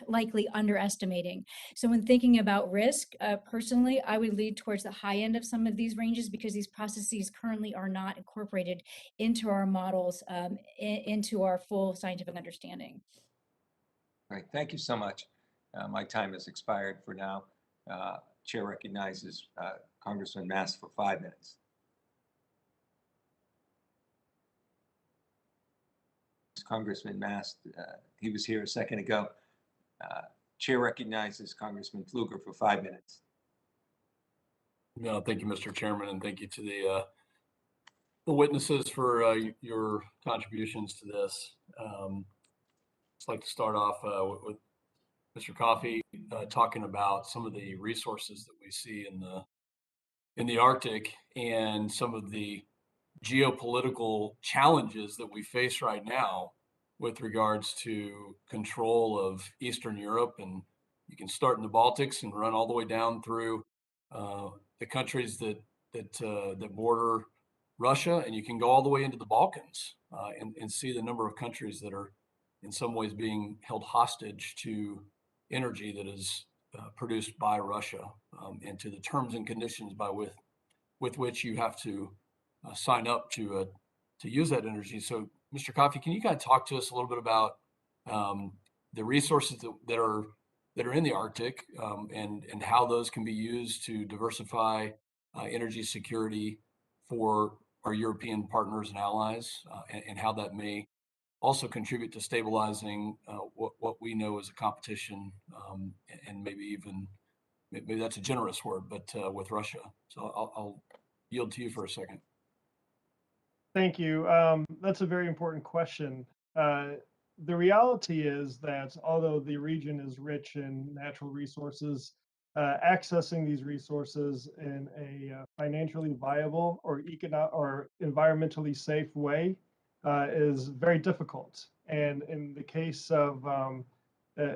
Speaker 4: likely underestimating. So when thinking about risk, personally, I would lead towards the high end of some of these ranges because these processes currently are not incorporated into our models, into our full scientific understanding.
Speaker 1: Great, thank you so much. My time has expired for now. Chair recognizes Congressman Mast for 5 minutes. Congressman Mast, he was here a second ago. Chair recognizes Congressman Pfluger for 5 minutes.
Speaker 7: No, thank you, Mr. Chairman, and thank you to the witnesses for your contributions to this. I'd like to start off with Mr. Coffey talking about some of the resources that we see in the Arctic and some of the geopolitical challenges that we face right now with regards to control of Eastern Europe. And you can start in the Baltics and run all the way down through the countries that border Russia, and you can go all the way into the Balkans and see the number of countries that are in some ways being held hostage to energy that is produced by Russia, and to the terms and conditions with which you have to sign up to use that energy. So, Mr. Coffey, can you kind of talk to us a little bit about the resources that are in the Arctic, and how those can be used to diversify energy security for our European partners and allies, and how that may also contribute to stabilizing what we know as a competition, and maybe that's a generous word, but with Russia. So I'll yield to you for a second.
Speaker 6: Thank you. That's a very important question. The reality is that although the region is rich in natural resources, accessing these resources in a financially viable or environmentally safe way is very difficult. And in the case of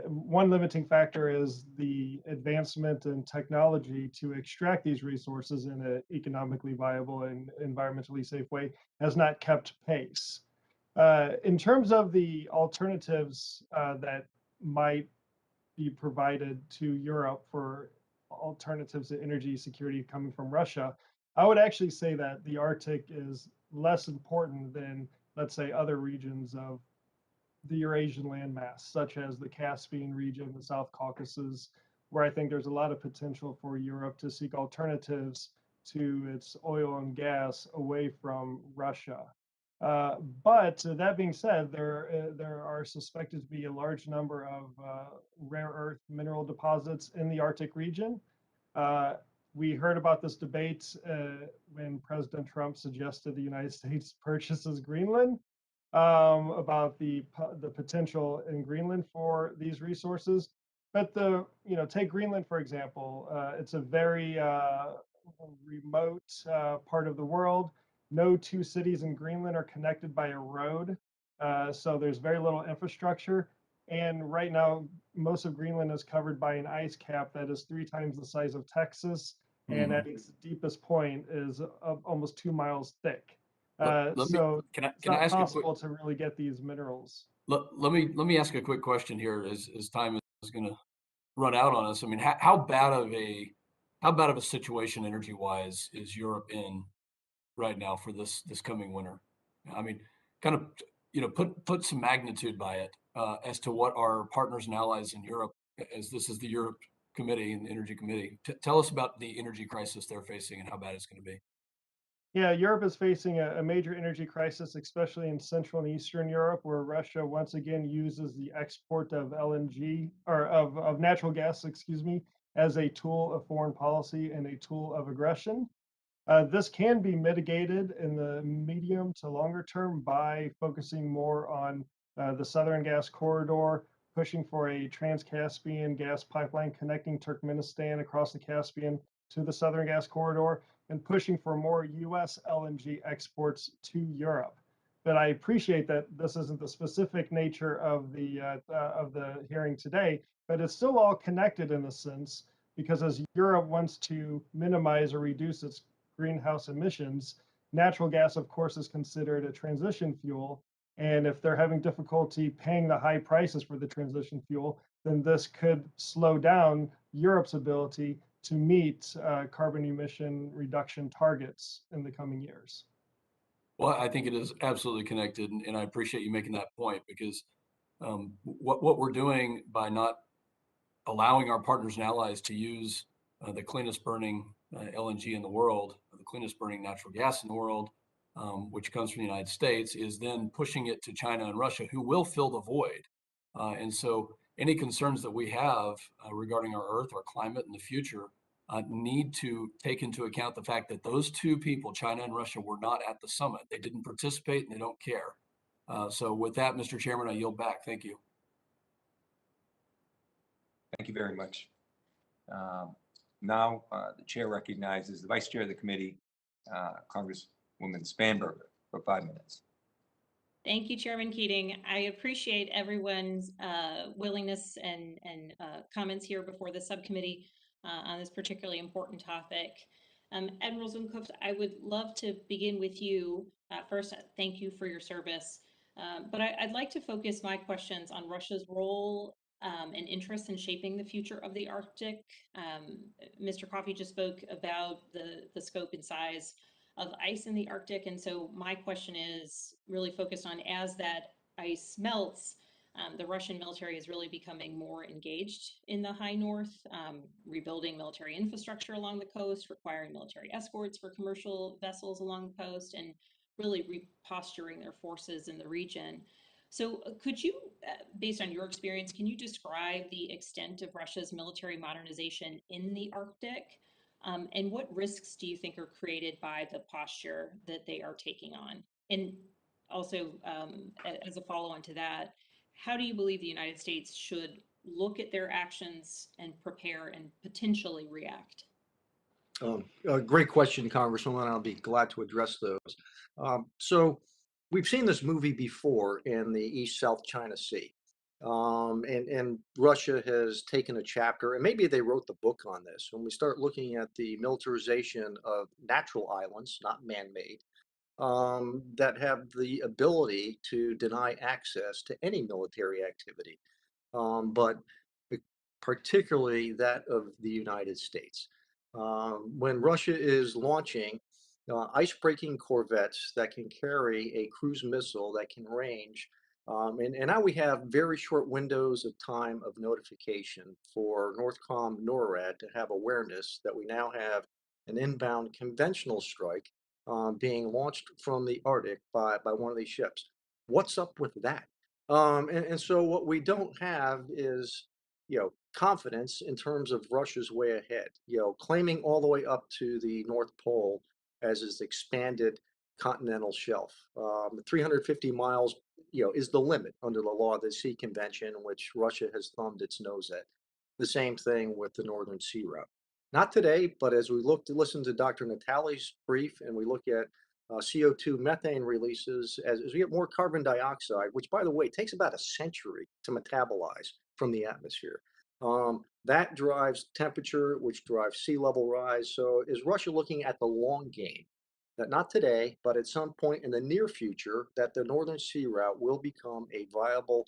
Speaker 6: one limiting factor is the advancement in technology to extract these resources in an economically viable and environmentally safe way has not kept pace. In terms of the alternatives that might be provided to Europe for alternatives to energy security coming from Russia, I would actually say that the Arctic is less important than, let's say, other regions of the Eurasian landmass, such as the Caspian region, the South Caucasus, where I think there's a lot of potential for Europe to seek alternatives to its oil and gas away from Russia. But that being said, there are suspected to be a large number of rare earth mineral deposits in the Arctic region. We heard about this debate when President Trump suggested the United States purchases Greenland, about the potential in Greenland for these resources. But take Greenland, for example. It's a very remote part of the world. No two cities in Greenland are connected by a road, so there's very little infrastructure. And right now, most of Greenland is covered by an ice cap that is 3 times the size of Texas, and at its deepest point is almost 2 miles thick. So
Speaker 7: can I
Speaker 6: it's not
Speaker 7: ask
Speaker 6: possible to really get these minerals.
Speaker 7: Let me ask a quick question here, as time is going to run out on us. I mean, how bad of a situation energy wise is Europe in right now for this coming winter? I mean, kind of put some magnitude by it, as to what our partners and allies in Europe, as this is the Europe Committee and the Energy Committee. Tell us about the energy crisis they're facing and how bad it's going to be.
Speaker 6: Yeah, Europe is facing a major energy crisis, especially in Central and Eastern Europe, where Russia once again uses the export of LNG, or of natural gas, excuse me, as a tool of foreign policy and a tool of aggression. This can be mitigated in the medium to longer term by focusing more on the Southern Gas Corridor, pushing for a Trans-Caspian gas pipeline connecting Turkmenistan across the Caspian to the Southern Gas Corridor, and pushing for more U.S. LNG exports to Europe. But I appreciate that this isn't the specific nature of the hearing today, but it's still all connected in a sense, because as Europe wants to minimize or reduce its greenhouse emissions, natural gas, of course, is considered a transition fuel. And if they're having difficulty paying the high prices for the transition fuel, then this could slow down Europe's ability to meet carbon emission reduction targets in the coming years.
Speaker 7: Well, I think it is absolutely connected, and I appreciate you making that point, because what we're doing by not allowing our partners and allies to use the cleanest burning LNG in the world, the cleanest burning natural gas in the world, which comes from the United States, is then pushing it to China and Russia, who will fill the void. And so any concerns that we have regarding our Earth, our climate in the future, need to take into account the fact that those two people, China and Russia, were not at the summit. They didn't participate and they don't care. So with that, Mr. Chairman, I yield back. Thank you.
Speaker 1: Thank you very much. Now, the chair recognizes the vice chair of the committee, Congresswoman Spanberger, for 5 minutes.
Speaker 8: Thank you, Chairman Keating. I appreciate everyone's willingness and comments here before the subcommittee on this particularly important topic. Admiral Zukunft, I would love to begin with you. First, thank you for your service. But I'd like to focus my questions on Russia's role and interest in shaping the future of the Arctic. Mr. Coffey just spoke about the scope and size of ice in the Arctic. And so my question is really focused on, as that ice melts, the Russian military is really becoming more engaged in the high north, rebuilding military infrastructure along the coast, requiring military escorts for commercial vessels along the coast, and really reposturing their forces in the region. So could you, based on your experience, can you describe the extent of Russia's military modernization in the Arctic? And what risks do you think are created by the posture that they are taking on? And also, as a follow-on to that, how do you believe the United States should look at their actions and prepare and potentially react?
Speaker 3: Great question, Congresswoman. I'll be glad to address those. So we've seen this movie before in the East-South China Sea. And Russia has taken a chapter, and maybe they wrote the book on this. When we start looking at the militarization of natural islands, not man-made, that have the ability to deny access to any military activity, but particularly that of the United States. When Russia is launching ice-breaking corvettes that can carry a cruise missile that can range, and now we have very short windows of time of notification for Northcom NORAD to have awareness that we now have an inbound conventional strike being launched from the Arctic by one of these ships. What's up with that? And so what we don't have is, confidence in terms of Russia's way ahead, claiming all the way up to the North Pole as its expanded continental shelf. 350 miles, is the limit under the law of the Sea Convention, which Russia has thumbed its nose at. The same thing with the Northern Sea Route. Not today, but as we listen to Dr. Natali's brief, and we look at CO2 methane releases, as we get more carbon dioxide, which, by the way, takes about a century to metabolize from the atmosphere. That drives temperature, which drives sea level rise. So is Russia looking at the long game? That not today, but at some point in the near future, that the Northern Sea Route will become a viable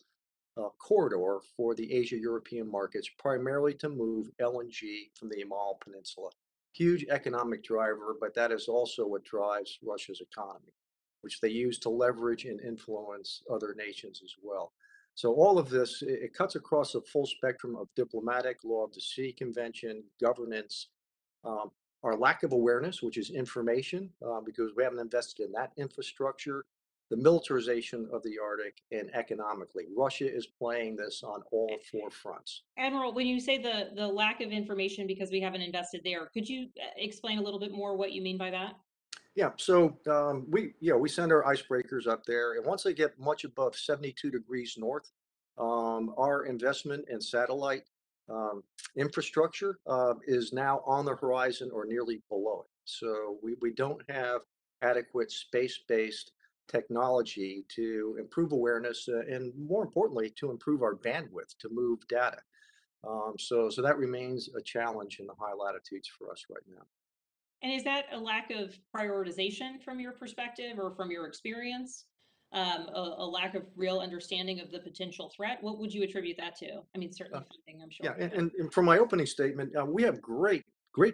Speaker 3: corridor for the Asia-European markets, primarily to move LNG from the Yamal Peninsula. Huge economic driver, but that is also what drives Russia's economy, which they use to leverage and influence other nations as well. So all of this, it cuts across a full spectrum of diplomatic, law of the sea convention, governance, our lack of awareness, which is information, because we haven't invested in that infrastructure, the militarization of the Arctic, and economically. Russia is playing this on all four fronts.
Speaker 8: Admiral, when you say the lack of information because we haven't invested there, could you explain a little bit more what you mean by that?
Speaker 3: Yeah, so we send our icebreakers up there, and once they get much above 72 degrees north, our investment in satellite infrastructure is now on the horizon or nearly below it. So we don't have adequate space-based technology to improve awareness and more importantly, to improve our bandwidth to move data. So that remains a challenge in the high latitudes for us right now.
Speaker 8: And is that a lack of prioritization from your perspective or from your experience? A lack of real understanding of the potential threat? What would you attribute that to? I mean, certainly funding, I'm sure.
Speaker 3: Yeah, and from my opening statement, we have great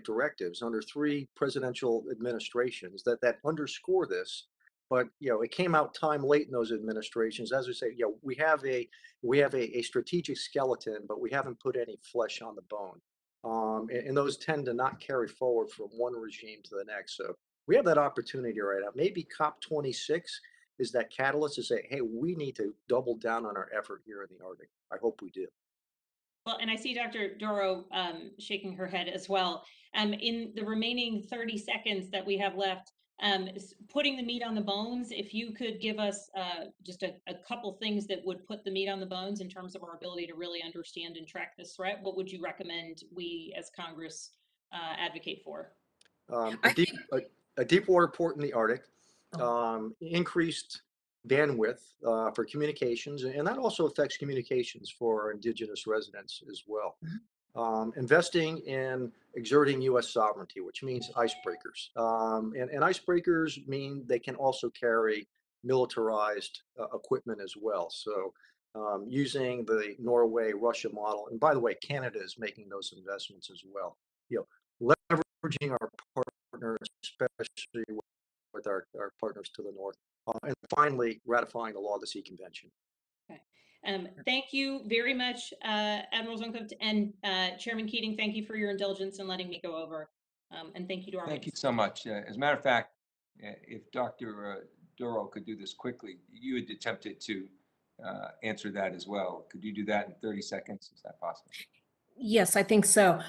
Speaker 3: directives under 3 presidential administrations that underscore this. But it came out time late in those administrations. As we say, we have a strategic skeleton, but we haven't put any flesh on the bone. And those tend to not carry forward from one regime to the next. So we have that opportunity right now. Maybe COP26 is that catalyst to say, hey, we need to double down on our effort here in the Arctic. I hope we do.
Speaker 8: Well, and I see Dr. Dorough shaking her head as well. In the remaining 30 seconds that we have left, putting the meat on the bones, if you could give us just a couple things that would put the meat on the bones in terms of our ability to really understand and track this threat, what would you recommend we as Congress advocate for?
Speaker 3: A deep water port in the Arctic, increased bandwidth for communications, and that also affects communications for our Indigenous residents as well. Investing in exerting U.S. sovereignty, which means icebreakers. And icebreakers mean they can also carry militarized equipment as well. So using the Norway-Russia model, and by the way, Canada is making those investments as well. Leveraging our partners, especially with our partners to the north. And finally, ratifying the Law of the Sea Convention.
Speaker 8: Okay. Thank you very much, Admiral Zukunft, and Chairman Keating. Thank you for your indulgence in letting me go over. And thank you to our
Speaker 1: Thank you so much. As a matter of fact, if Dr. Dorough could do this quickly, you had attempted to answer that as well. Could you do that in 30 seconds? Is that possible?
Speaker 5: Yes, I think so.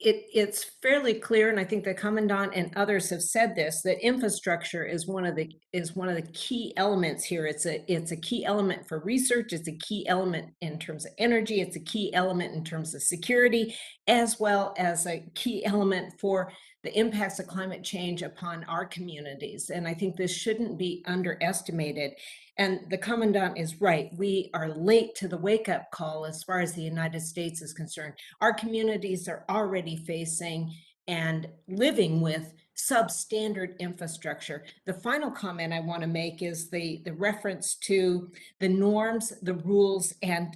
Speaker 5: It's fairly clear, and I think the Commandant and others have said this, that infrastructure is one of the key elements here. It's a key element for research. It's a key element in terms of energy. It's a key element in terms of security, as well as a key element for the impacts of climate change upon our communities. And I think this shouldn't be underestimated. And the Commandant is right. We are late to the wake-up call as far as the United States is concerned. Our communities are already facing and living with substandard infrastructure. The final comment I want to make is the reference to the norms, the rules, and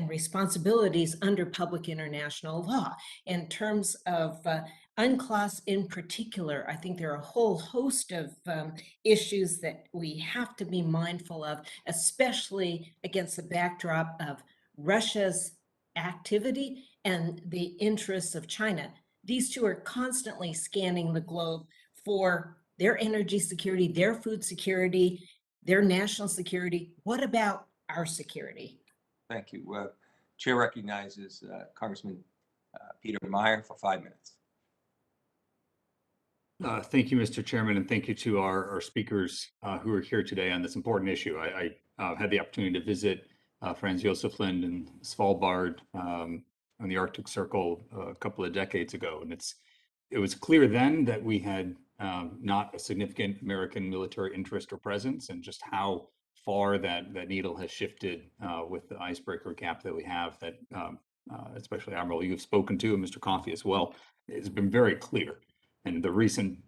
Speaker 5: responsibilities under public international law. In terms of UNCLOS in particular, I think there are a whole host of issues that we have to be mindful of, especially against the backdrop of Russia's activity and the interests of China. These two are constantly scanning the globe for their energy security, their food security, their national security. What about our security?
Speaker 1: Thank you. Chair recognizes Congressman Peter Meyer for 5 minutes.
Speaker 9: Thank you, Mr. Chairman, and thank you to our speakers who are here today on this important issue. I had the opportunity to visit Franz Josef Land and Svalbard on the Arctic Circle a couple of decades ago, and it was clear then that we had not a significant American military interest or presence, and just how far that needle has shifted with the icebreaker gap that we have, that especially Admiral, you've spoken to, and Mr. Coffey as well. It's been very clear. And the recent,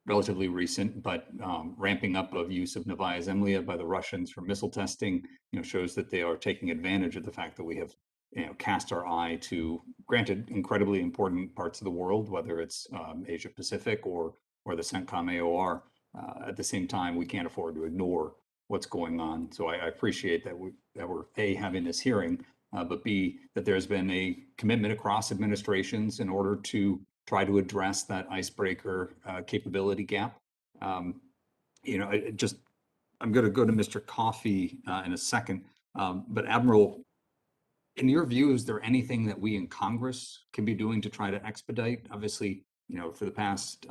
Speaker 9: relatively recent, but ramping up of use of Novaya Zemlya by the Russians for missile testing, shows that they are taking advantage of the fact that we have, cast our eye to, granted, incredibly important parts of the world, whether it's Asia Pacific or the CENTCOM AOR. At the same time, we can't afford to ignore what's going on. So I appreciate that we're A, having this hearing, but B, that there's been a commitment across administrations in order to try to address that icebreaker capability gap. I'm going to go to Mr. Coffey in a second. But Admiral, in your view, is there anything that we in Congress can be doing to try to expedite? Obviously, for the past,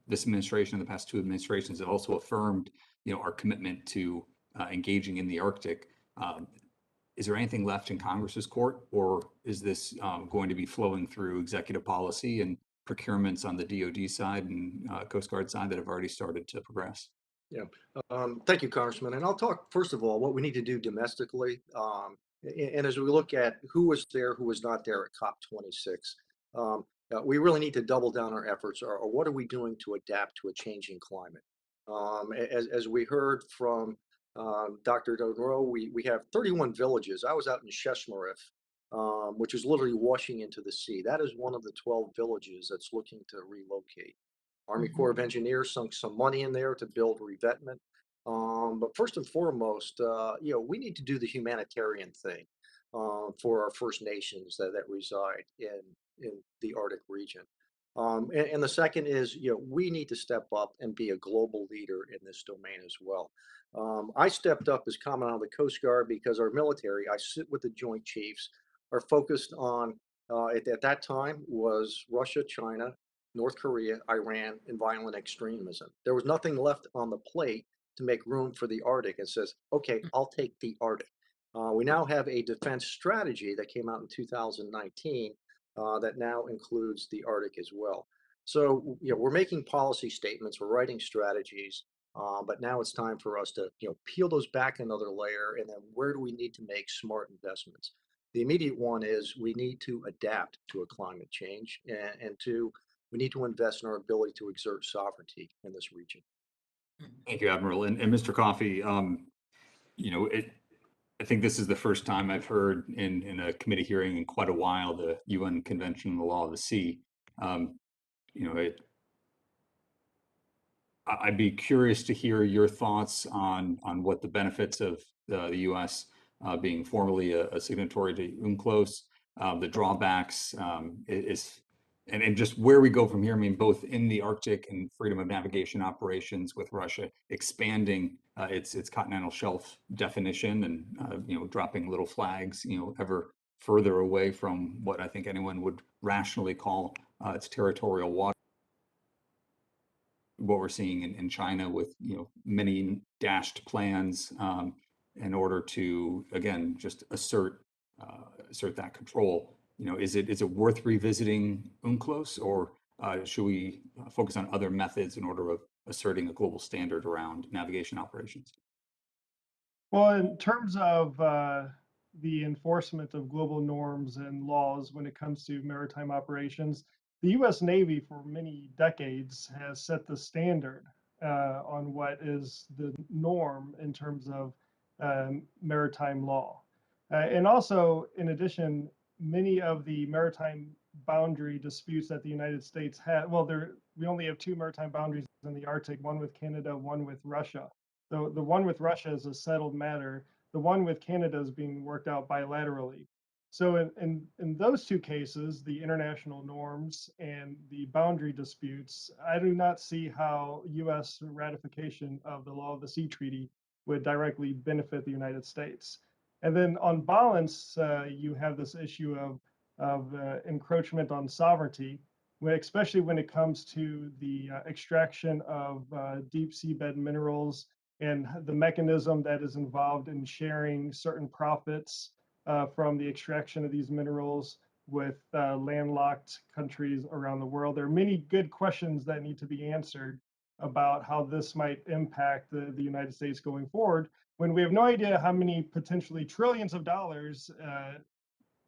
Speaker 9: this administration and the past two administrations have also affirmed, our commitment to engaging in the Arctic. Is there anything left in Congress's court, or is this going to be flowing through executive policy and procurements on the DoD side and Coast Guard side that have already started to progress?
Speaker 3: Yeah, thank you, Congressman. And I'll talk, first of all, what we need to do domestically. And as we look at who was there, who was not there at COP26, we really need to double down our efforts, or what are we doing to adapt to a changing climate? As we heard from Dr. Dorough, we have 31 villages. I was out in Sheshmarif, which is literally washing into the sea. That is one of the 12 villages that's looking to relocate. Army Corps of Engineers sunk some money in there to build revetment. But first and foremost, we need to do the humanitarian thing for our First Nations that reside in the Arctic region. And the second is, we need to step up and be a global leader in this domain as well. I stepped up as Commandant of the Coast Guard because our military, I sit with the Joint Chiefs, are focused on, at that time, was Russia, China, North Korea, Iran, and violent extremism. There was nothing left on the plate to make room for the Arctic. It says, okay, I'll take the Arctic. We now have a defense strategy that came out in 2019 that now includes the Arctic as well. So, we're making policy statements, we're writing strategies, but now it's time for us to, peel those back another layer. And then where do we need to make smart investments? The immediate one is we need to adapt to a climate change, and we need to invest in our ability to exert sovereignty in this region.
Speaker 9: Thank you, Admiral. And Mr. Coffey, I think this is the first time I've heard in a committee hearing in quite a while the UN Convention on the Law of the Sea. I'd be curious to hear your thoughts on what the benefits of the U.S. Being formally a signatory to UNCLOS, the drawbacks, and just where we go from here. I mean, both in the Arctic and freedom of navigation operations with Russia expanding its continental shelf definition and dropping little flags ever further away from what I think anyone would rationally call its territorial water. What we're seeing in China with many dashed plans in order to again just assert that control. Is it worth revisiting UNCLOS, or should we focus on other methods in order of asserting a global standard around navigation operations?
Speaker 6: Well, in terms of the enforcement of global norms and laws when it comes to maritime operations, the U.S. Navy for many decades has set the standard on what is the norm in terms of maritime law. And also, in addition, many of the maritime boundary disputes that the United States had, we only have two maritime boundaries in the Arctic, one with Canada, one with Russia. So the one with Russia is a settled matter. The one with Canada is being worked out bilaterally. So in those two cases, the international norms and the boundary disputes, I do not see how U.S. ratification of the Law of the Sea Treaty would directly benefit the United States. And then on balance, you have this issue of encroachment on sovereignty, especially when it comes to the extraction of deep seabed minerals and the mechanism that is involved in sharing certain profits from the extraction of these minerals with landlocked countries around the world. There are many good questions that need to be answered about how this might impact the United States going forward, when we have no idea how many potentially trillions of dollars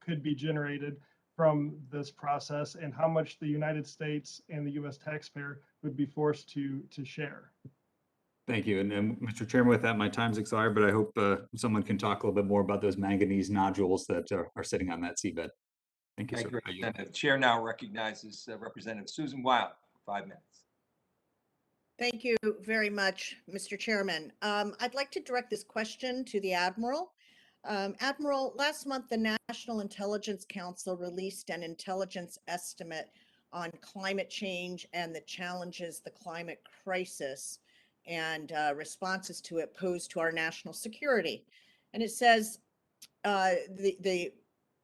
Speaker 6: could be generated from this process and how much the United States and the U.S. taxpayer would be forced to share.
Speaker 9: Thank you. And Mr. Chairman, with that, my time's expired, but I hope someone can talk a little bit more about those manganese nodules that are sitting on that seabed. Thank you,
Speaker 1: Thank
Speaker 9: sir.
Speaker 1: you, Representative. Chair now recognizes Representative Susan Wild for 5 minutes.
Speaker 10: Thank you very much, Mr. Chairman. I'd like to direct this question to the Admiral. Admiral, last month, the National Intelligence Council released an intelligence estimate on climate change and the challenges the climate crisis and responses to it posed to our national security. And it says, the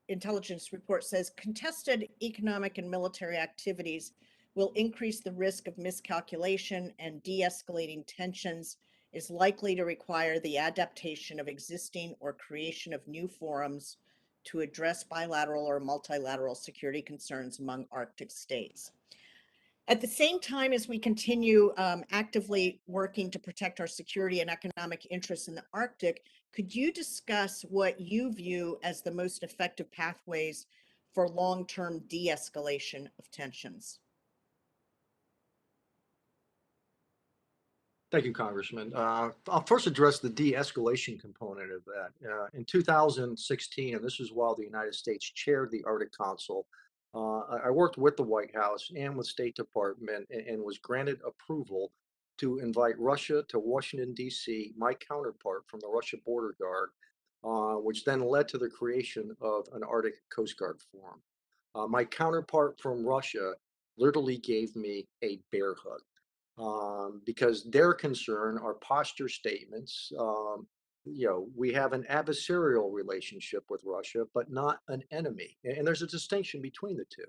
Speaker 10: intelligence report says, contested economic and military activities will increase the risk of miscalculation, and de-escalating tensions is likely to require the adaptation of existing or creation of new forums to address bilateral or multilateral security concerns among Arctic states. At the same time as we continue actively working to protect our security and economic interests in the Arctic, could you discuss what you view as the most effective pathways for long-term de-escalation of tensions?
Speaker 3: Thank you, Congressman. I'll first address the de-escalation component of that. In 2016, and this is while the United States chaired the Arctic Council, I worked with the White House and with State Department and was granted approval to invite Russia to Washington, D.C., my counterpart from the Russia Border Guard, which then led to the creation of an Arctic Coast Guard Forum. My counterpart from Russia literally gave me a bear hug. Because their concern are posture statements. We have an adversarial relationship with Russia, but not an enemy. And there's a distinction between the two.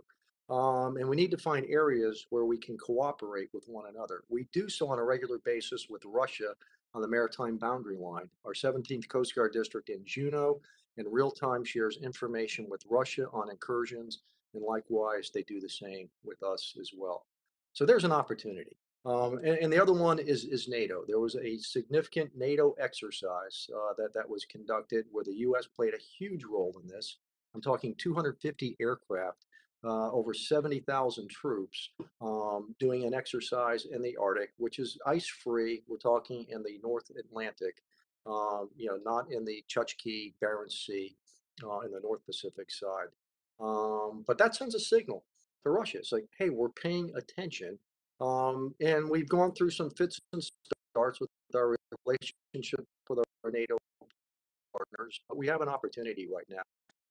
Speaker 3: And we need to find areas where we can cooperate with one another. We do so on a regular basis with Russia on the maritime boundary line. Our 17th Coast Guard District in Juneau in real time shares information with Russia on incursions, and likewise, they do the same with us as well. So there's an opportunity. And the other one is NATO. There was a significant NATO exercise that was conducted where the U.S. played a huge role in this. I'm talking 250 aircraft, over 70,000 troops doing an exercise in the Arctic, which is ice-free. We're talking in the North Atlantic, not in the Chukchi, Barents Sea, in the North Pacific side. But that sends a signal to Russia. It's like, hey, we're paying attention. And we've gone through some fits and starts with our relationship with our NATO partners, but we have an opportunity right now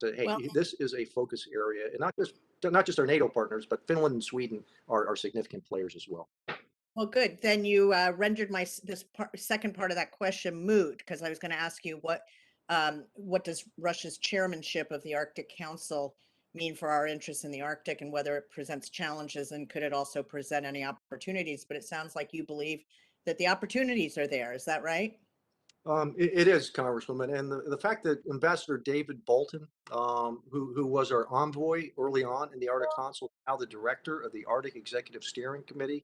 Speaker 3: to, hey, this is a focus area, and not just our NATO partners, but Finland and Sweden are significant players as well.
Speaker 10: Well, good. Then you rendered second part of that question moot, because I was going to ask you what does Russia's chairmanship of the Arctic Council mean for our interests in the Arctic, and whether it presents challenges, and could it also present any opportunities? But it sounds like you believe that the opportunities are there. Is that right?
Speaker 3: It is, Congresswoman, and the fact that Ambassador David Bolton, who was our envoy early on in the Arctic Council, now the director of the Arctic Executive Steering Committee,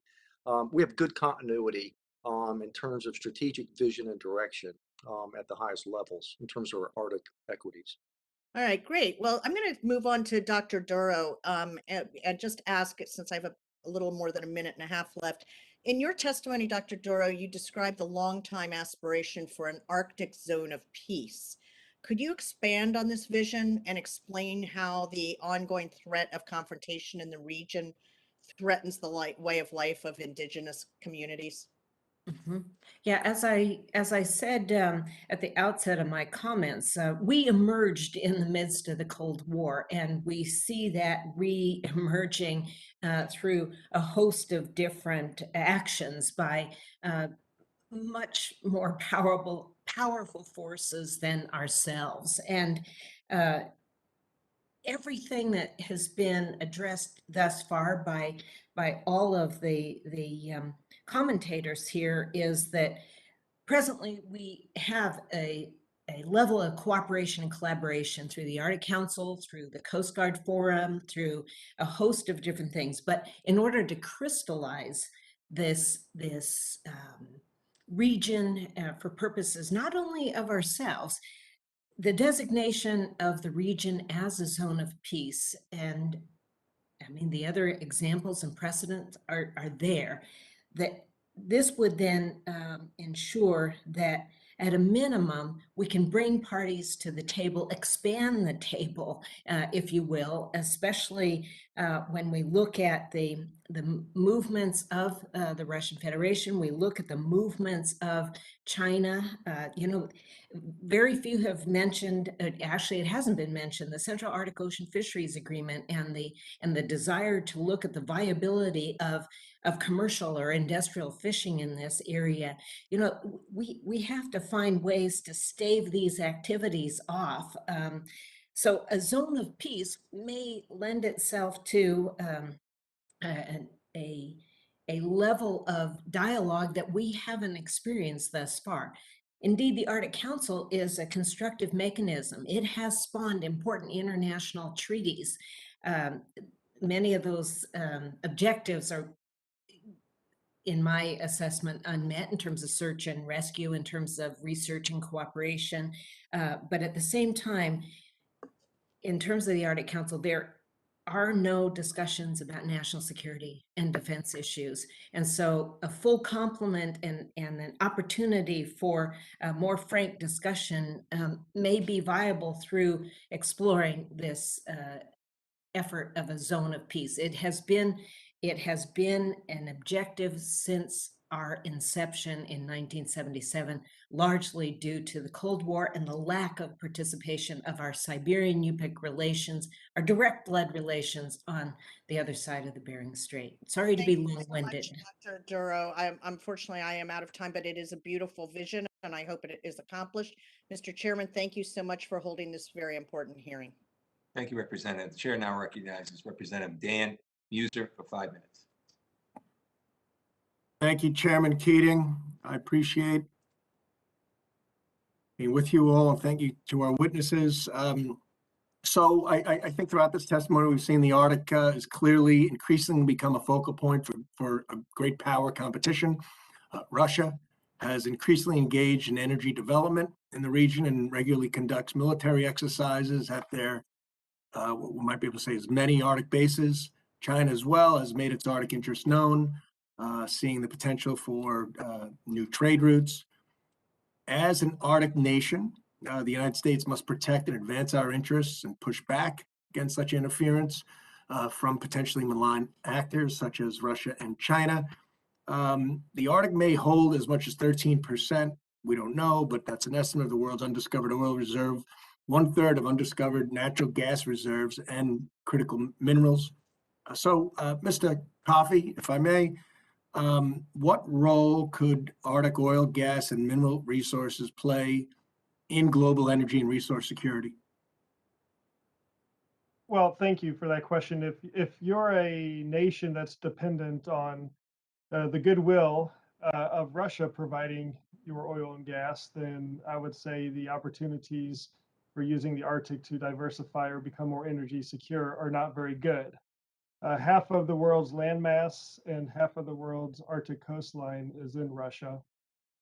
Speaker 3: we have good continuity in terms of strategic vision and direction at the highest levels in terms of our Arctic equities.
Speaker 10: All right, great. Well, I'm going to move on to Dr. Dorough and just ask, since I have a little more than a minute and a half left. In your testimony, Dr. Dorough, you described the long-time aspiration for an Arctic zone of peace. Could you expand on this vision and explain how the ongoing threat of confrontation in the region threatens the way of life of Indigenous communities?
Speaker 5: Mm-hmm. Yeah, as I said at the outset of my comments, we emerged in the midst of the Cold War, and we see that re-emerging through a host of different actions by much more powerful forces than ourselves. And everything that has been addressed thus far by all of the commentators here is that presently we have a level of cooperation and collaboration through the Arctic Council, through the Coast Guard Forum, through a host of different things. But in order to crystallize this region for purposes not only of ourselves, the designation of the region as a zone of peace, and I mean, the other examples and precedents are there, that this would then ensure that at a minimum, we can bring parties to the table, expand the table, if you will, especially when we look at the movements of the Russian Federation, we look at the movements of China. You know, very few have mentioned, actually it hasn't been mentioned, the Central Arctic Ocean Fisheries Agreement and the desire to look at the viability of commercial or industrial fishing in this area. You know, we have to find ways to stave these activities off. So a zone of peace may lend itself to a level of dialogue that we haven't experienced thus far. Indeed, the Arctic Council is a constructive mechanism. It has spawned important international treaties. Many of those objectives are, in my assessment, unmet in terms of search and rescue, in terms of research and cooperation. But at the same time, in terms of the Arctic Council, there are no discussions about national security and defense issues. And so a full complement and an opportunity for a more frank discussion may be viable through exploring this effort of a zone of peace. It has been an objective since our inception in 1977, largely due to the Cold War and the lack of participation of our Siberian Yupik relations, our direct blood relations on the other side of the Bering Strait. Sorry to be
Speaker 10: Thank you so
Speaker 5: long-winded.
Speaker 10: much, Dr. Dorough. Unfortunately, I am out of time, but it is a beautiful vision and I hope it is accomplished. Mr. Chairman, thank you so much for holding this very important hearing.
Speaker 1: Thank you, Representative. The chair now recognizes Representative Dan Muser for 5 minutes.
Speaker 11: Thank you, Chairman Keating. I appreciate being with you all, and thank you to our witnesses. So I think throughout this testimony, we've seen the Arctic has clearly increasingly become a focal point for a great power competition. Russia has increasingly engaged in energy development in the region and regularly conducts military exercises at their, what we might be able to say is many Arctic bases. China as well has made its Arctic interest known, seeing the potential for new trade routes. As an Arctic nation, the United States must protect and advance our interests and push back against such interference from potentially malign actors such as Russia and China. The Arctic may hold as much as 13%. We don't know, but that's an estimate of the world's undiscovered oil reserve, 1/3 of undiscovered natural gas reserves and critical minerals. So, Mr. Coffey, if I may, what role could Arctic oil, gas, and mineral resources play in global energy and resource security?
Speaker 6: Well, thank you for that question. If you're a nation that's dependent on the goodwill of Russia providing your oil and gas, then I would say the opportunities for using the Arctic to diversify or become more energy secure are not very good. Half of the world's landmass and half of the world's Arctic coastline is in Russia.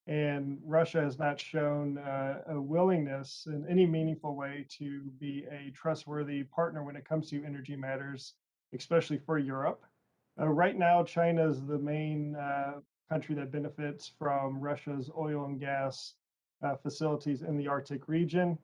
Speaker 6: And Russia has not shown a willingness in any meaningful way to be a trustworthy partner when it comes to energy matters, especially for Europe. Right now, China is the main country that benefits from Russia's oil and gas facilities in the Arctic region.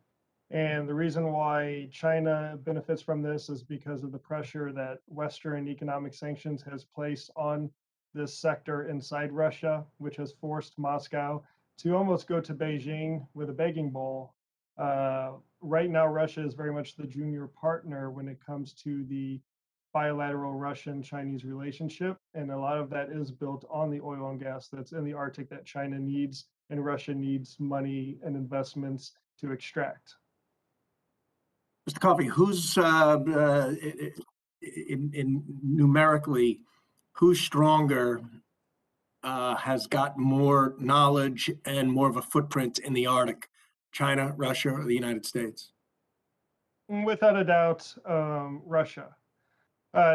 Speaker 6: And the reason why China benefits from this is because of the pressure that Western economic sanctions has placed on this sector inside Russia, which has forced Moscow to almost go to Beijing with a begging bowl. Right now, Russia is very much the junior partner when it comes to the bilateral Russian-Chinese relationship. And a lot of that is built on the oil and gas that's in the Arctic that China needs and Russia needs money and investments to extract.
Speaker 11: Mr. Coffey, who's in numerically, who's stronger, has got more knowledge and more of a footprint in the Arctic, China, Russia, or the United States?
Speaker 6: Without a doubt, Russia.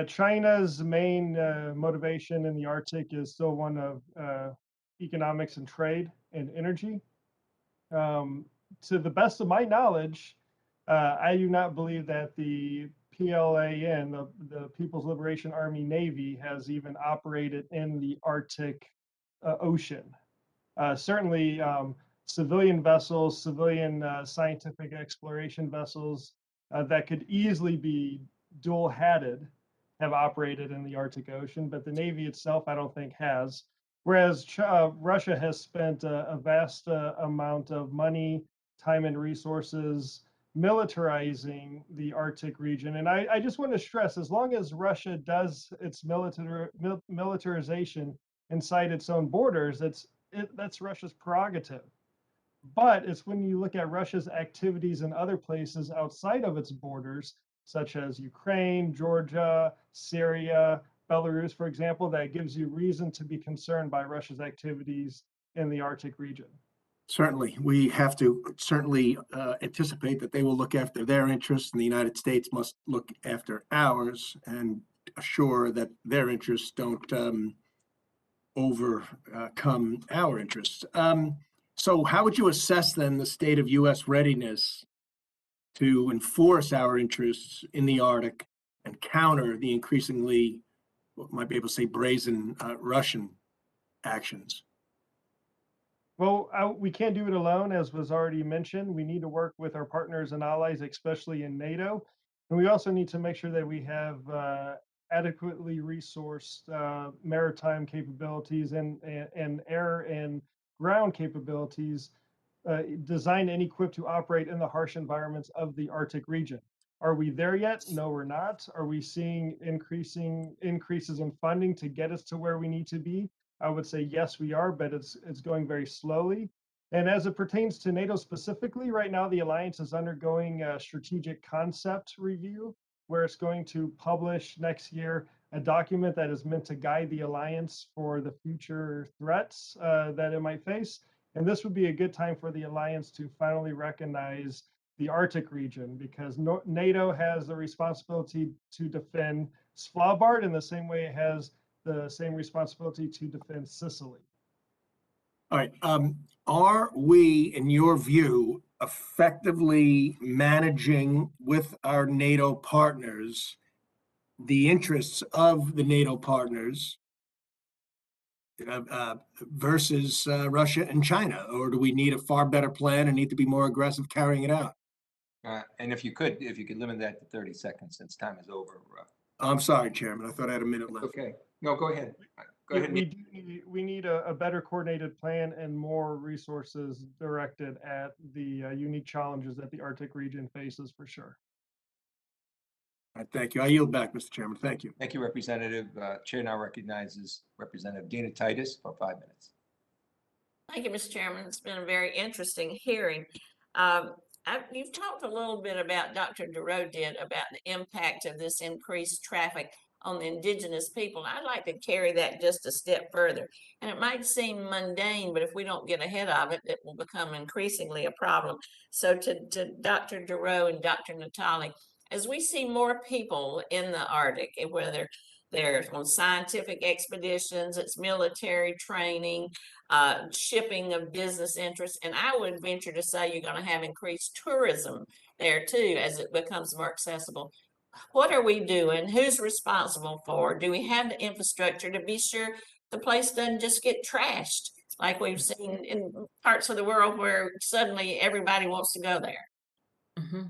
Speaker 6: China's main motivation in the Arctic is still one of economics and trade and energy. To the best of my knowledge, I do not believe that the PLAN, the People's Liberation Army Navy, has even operated in the Arctic Ocean. Certainly, civilian vessels, civilian scientific exploration vessels that could easily be dual-hatted have operated in the Arctic Ocean, but the Navy itself, I don't think has. Whereas Russia has spent a vast amount of money, time, and resources militarizing the Arctic region. And I just want to stress, as long as Russia does its militarization inside its own borders, that's Russia's prerogative. But it's when you look at Russia's activities in other places outside of its borders, such as Ukraine, Georgia, Syria, Belarus, for example, that gives you reason to be concerned by Russia's activities in the Arctic region.
Speaker 11: Certainly, we have to certainly anticipate that they will look after their interests, and the United States must look after ours and assure that their interests don't overcome our interests. So how would you assess then the state of U.S. readiness to enforce our interests in the Arctic and counter the increasingly, what might be able to say, brazen Russian actions?
Speaker 6: Well, we can't do it alone, as was already mentioned. We need to work with our partners and allies, especially in NATO. And we also need to make sure that we have adequately resourced maritime capabilities and air and ground capabilities designed and equipped to operate in the harsh environments of the Arctic region. Are we there yet? No, we're not. Are we seeing increases in funding to get us to where we need to be? I would say yes, we are, but it's going very slowly. And as it pertains to NATO specifically, right now the alliance is undergoing a strategic concept review, where it's going to publish next year a document that is meant to guide the alliance for the future threats that it might face. And this would be a good time for the alliance to finally recognize the Arctic region, because NATO has the responsibility to defend Svalbard in the same way it has the same responsibility to defend Sicily.
Speaker 11: All right. Are we, in your view, effectively managing with our NATO partners the interests of the NATO partners versus Russia and China? Or do we need a far better plan and need to be more aggressive carrying it out?
Speaker 1: And if you could limit that to 30 seconds, since time is over.
Speaker 11: I'm sorry, Chairman. I thought I had a minute left.
Speaker 1: Okay. No, go ahead. Go ahead.
Speaker 6: We need a better coordinated plan and more resources directed at the unique challenges that the Arctic region faces, for sure.
Speaker 11: All right, thank you. I yield back, Mr. Chairman. Thank you.
Speaker 1: Thank you, Representative. Chair now recognizes Representative Dana Titus for 5 minutes.
Speaker 12: Thank you, Mr. Chairman. It's been a very interesting hearing. You've talked a little bit about, Dr. Dorough did, about the impact of this increased traffic on the Indigenous people. I'd like to carry that just a step further. And it might seem mundane, but if we don't get ahead of it, it will become increasingly a problem. So to Dr. Dorough and Dr. Natali, as we see more people in the Arctic, whether they're on scientific expeditions, it's military training, shipping of business interests, and I would venture to say you're going to have increased tourism there too as it becomes more accessible. What are we doing? Who's responsible for? Do we have the infrastructure to be sure the place doesn't just get trashed like we've seen in parts of the world where suddenly everybody wants to go there?
Speaker 5: Mm-hmm.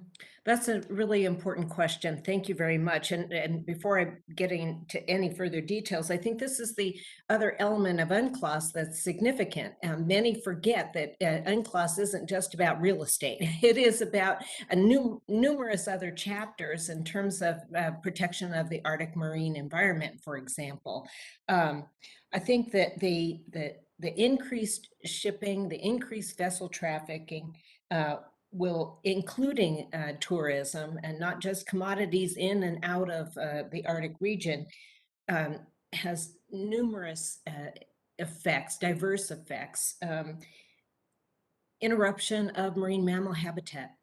Speaker 5: That's a really important question. Thank you very much. And before I get into any further details, I think this is the other element of UNCLOS that's significant. Many forget that UNCLOS isn't just about real estate. It is about numerous other chapters in terms of protection of the Arctic marine environment, for example. I think that the increased shipping, the increased vessel trafficking, including tourism and not just commodities in and out of the Arctic region, has numerous effects, diverse effects. Interruption of marine mammal habitat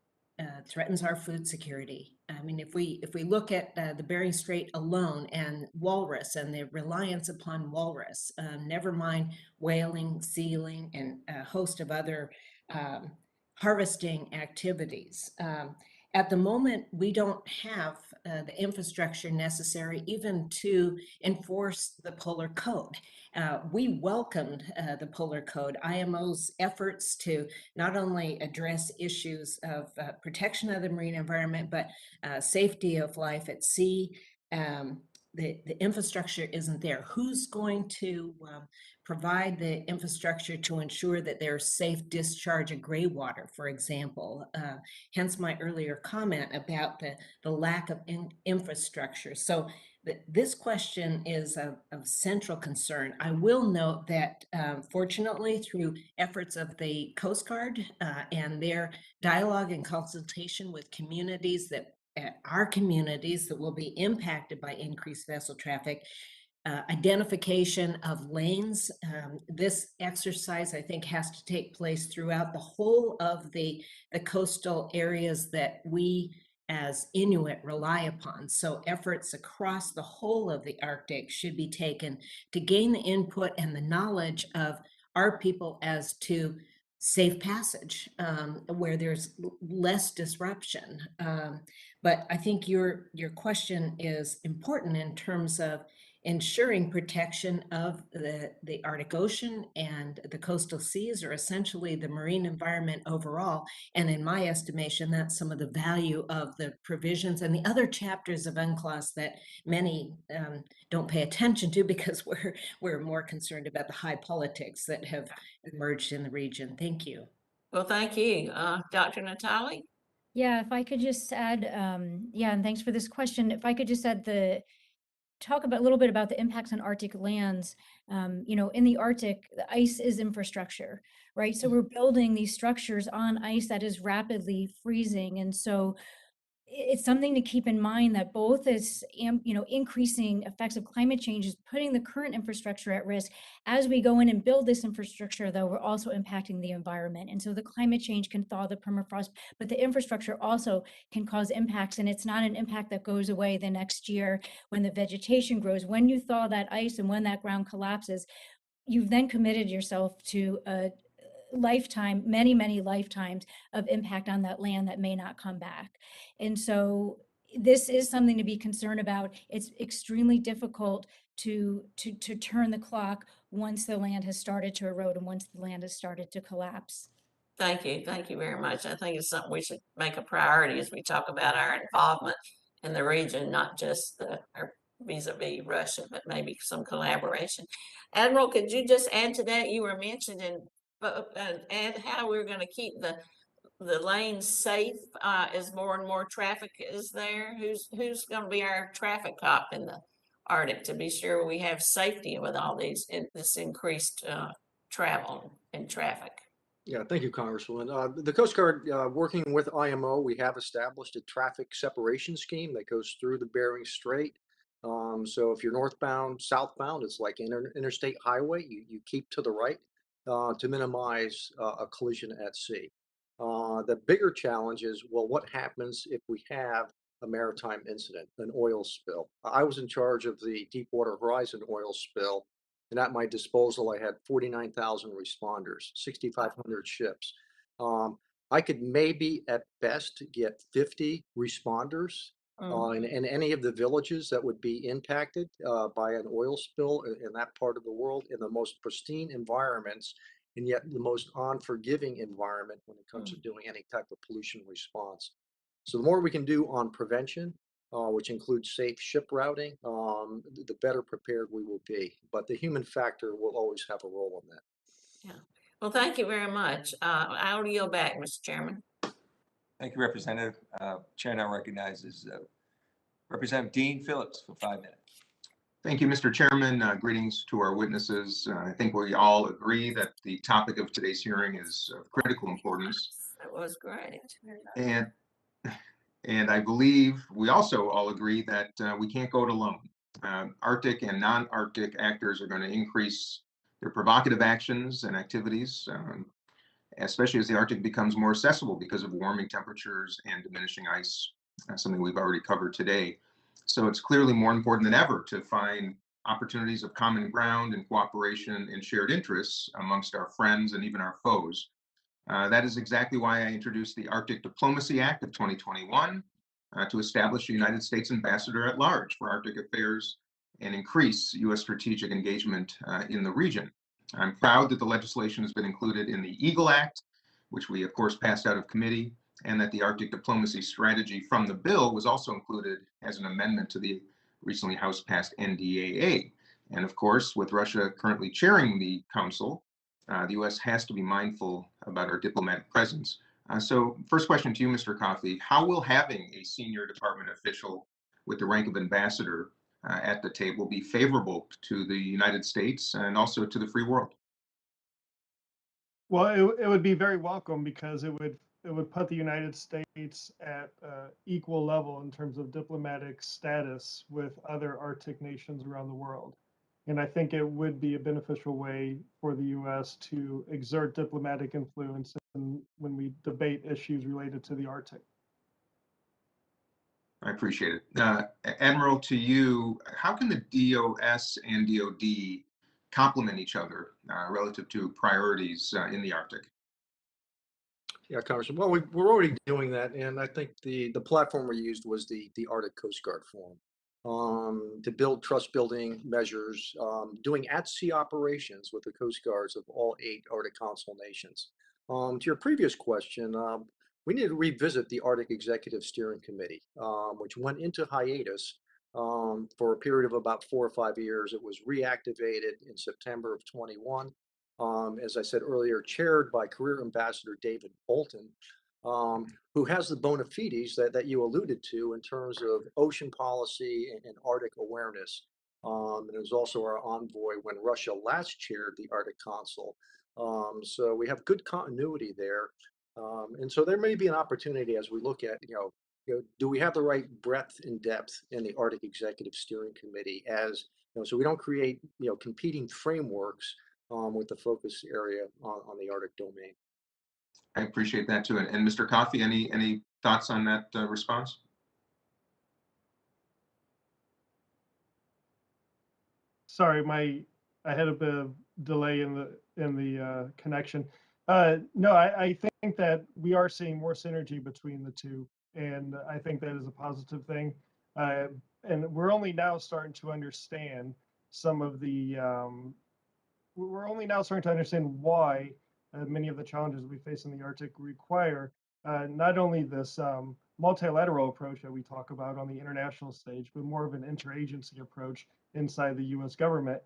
Speaker 5: threatens our food security. I mean, if we look at the Bering Strait alone and walrus and the reliance upon walrus, never mind whaling, sealing, and a host of other harvesting activities. At the moment, we don't have the infrastructure necessary even to enforce the Polar Code. We welcomed the Polar Code, IMO's efforts to not only address issues of protection of the marine environment, but safety of life at sea. The infrastructure isn't there. Who's going to provide the infrastructure to ensure that there's safe discharge of gray water, for example? Hence my earlier comment about the lack of infrastructure. So this question is of central concern. I will note that fortunately, through efforts of the Coast Guard and their dialogue and consultation with communities that our communities that will be impacted by increased vessel traffic, identification of lanes. This exercise, I think, has to take place throughout the whole of the coastal areas that we as Inuit rely upon. So efforts across the whole of the Arctic should be taken to gain the input and the knowledge of our people as to safe passage, where there's less disruption. But I think your question is important in terms of ensuring protection of the Arctic Ocean and the coastal seas, or essentially the marine environment overall. And in my estimation, that's some of the value of the provisions and the other chapters of UNCLOS that many don't pay attention to because we're more concerned about the high politics that have emerged in the region. Thank you.
Speaker 12: Well, thank you. Dr. Natali?
Speaker 4: Yeah, if I could just add, yeah, and thanks for this question. If I could just add talk about a little bit about the impacts on Arctic lands. You know, in the Arctic, the ice is infrastructure, right? So we're building these structures on ice that is rapidly freezing. And so it's something to keep in mind that both is, you know, increasing effects of climate change is putting the current infrastructure at risk. As we go in and build this infrastructure, though, we're also impacting the environment. And so the climate change can thaw the permafrost, but the infrastructure also can cause impacts. And it's not an impact that goes away the next year when the vegetation grows. When you thaw that ice and when that ground collapses, you've then committed yourself to a lifetime, many lifetimes of impact on that land that may not come back. And so this is something to be concerned about. It's extremely difficult to turn the clock once the land has started to erode and once the land has started to collapse.
Speaker 12: Thank you. Thank you very much. I think it's something we should make a priority as we talk about our involvement in the region, not just our vis-a-vis Russia, but maybe some collaboration. Admiral, could you just add to that? You were mentioning add how we're going to keep the lanes safe as more and more traffic is there. Who's going to be our traffic cop in the Arctic to be sure we have safety with all this increased travel and traffic?
Speaker 3: Yeah, thank you, Congresswoman. The Coast Guard, working with IMO, we have established a traffic separation scheme that goes through the Bering Strait. So if you're northbound, southbound, it's like interstate highway. You keep to the right to minimize a collision at sea. The bigger challenge is, well, what happens if we have a maritime incident, an oil spill? I was in charge of the Deepwater Horizon oil spill, and at my disposal, I had 49,000 responders, 6,500 ships. I could maybe at best get 50 responders in any of the villages that would be impacted by an oil spill in that part of the world, in the most pristine environments, and yet the most unforgiving environment when it comes to doing any type of pollution response. So the more we can do on prevention, which includes safe ship routing, the better prepared we will be. But the human factor will always have a role in that.
Speaker 12: Yeah. Well, thank you very much. I'll yield back, Mr. Chairman.
Speaker 1: Thank you, Representative. Chair now recognizes Representative Dean Phillips for 5 minutes.
Speaker 13: Thank you, Mr. Chairman. Greetings to our witnesses. I think we all agree that the topic of today's hearing is of critical importance.
Speaker 12: That was great.
Speaker 13: And I believe we also all agree that we can't go it alone. Arctic and non-Arctic actors are going to increase their provocative actions and activities, especially as the Arctic becomes more accessible because of warming temperatures and diminishing ice, something we've already covered today. So it's clearly more important than ever to find opportunities of common ground and cooperation and shared interests amongst our friends and even our foes. That is exactly why I introduced the Arctic Diplomacy Act of 2021 to establish a United States ambassador at large for Arctic affairs and increase U.S. strategic engagement in the region. I'm proud that the legislation has been included in the Eagle Act, which we of course passed out of committee, and that the Arctic diplomacy strategy from the bill was also included as an amendment to the recently House-passed NDAA. And of course, with Russia currently chairing the Council, the U.S. has to be mindful about our diplomatic presence. So first question to you, Mr. Coffey, how will having a senior department official with the rank of ambassador at the table be favorable to the United States and also to the free world?
Speaker 6: Well, it would be very welcome because it would put the United States at equal level in terms of diplomatic status with other Arctic nations around the world. And I think it would be a beneficial way for the U.S. to exert diplomatic influence when we debate issues related to the Arctic.
Speaker 13: I appreciate it. Admiral, to you, how can the DOS and DOD complement each other relative to priorities in the Arctic?
Speaker 3: Yeah, Congressman. Well, we're already doing that, and I think the platform we used was the Arctic Coast Guard Forum to build trust building measures, doing at-sea operations with the Coast Guards of all 8 Arctic Council nations. To your previous question, we need to revisit the Arctic Executive Steering Committee, which went into hiatus for a period of about 4 or 5 years. It was reactivated in September of 21. As I said earlier, chaired by career ambassador David Bolton, who has the bona fides that you alluded to in terms of ocean policy and Arctic awareness. And it was also our envoy when Russia last chaired the Arctic Council. So we have good continuity there. And so there may be an opportunity as we look at, do we have the right breadth and depth in the Arctic Executive Steering Committee so we don't create, competing frameworks with the focus area on the Arctic domain.
Speaker 13: I appreciate that too. And Mr. Coffey, any thoughts on that response?
Speaker 6: Sorry, I had a bit of delay in the connection. No, I think that we are seeing more synergy between the two, and I think that is a positive thing. And we're only now starting to understand some of the. We're only now starting to understand why many of the challenges we face in the Arctic require not only this multilateral approach that we talk about on the international stage, but more of an interagency approach inside the U.S. government,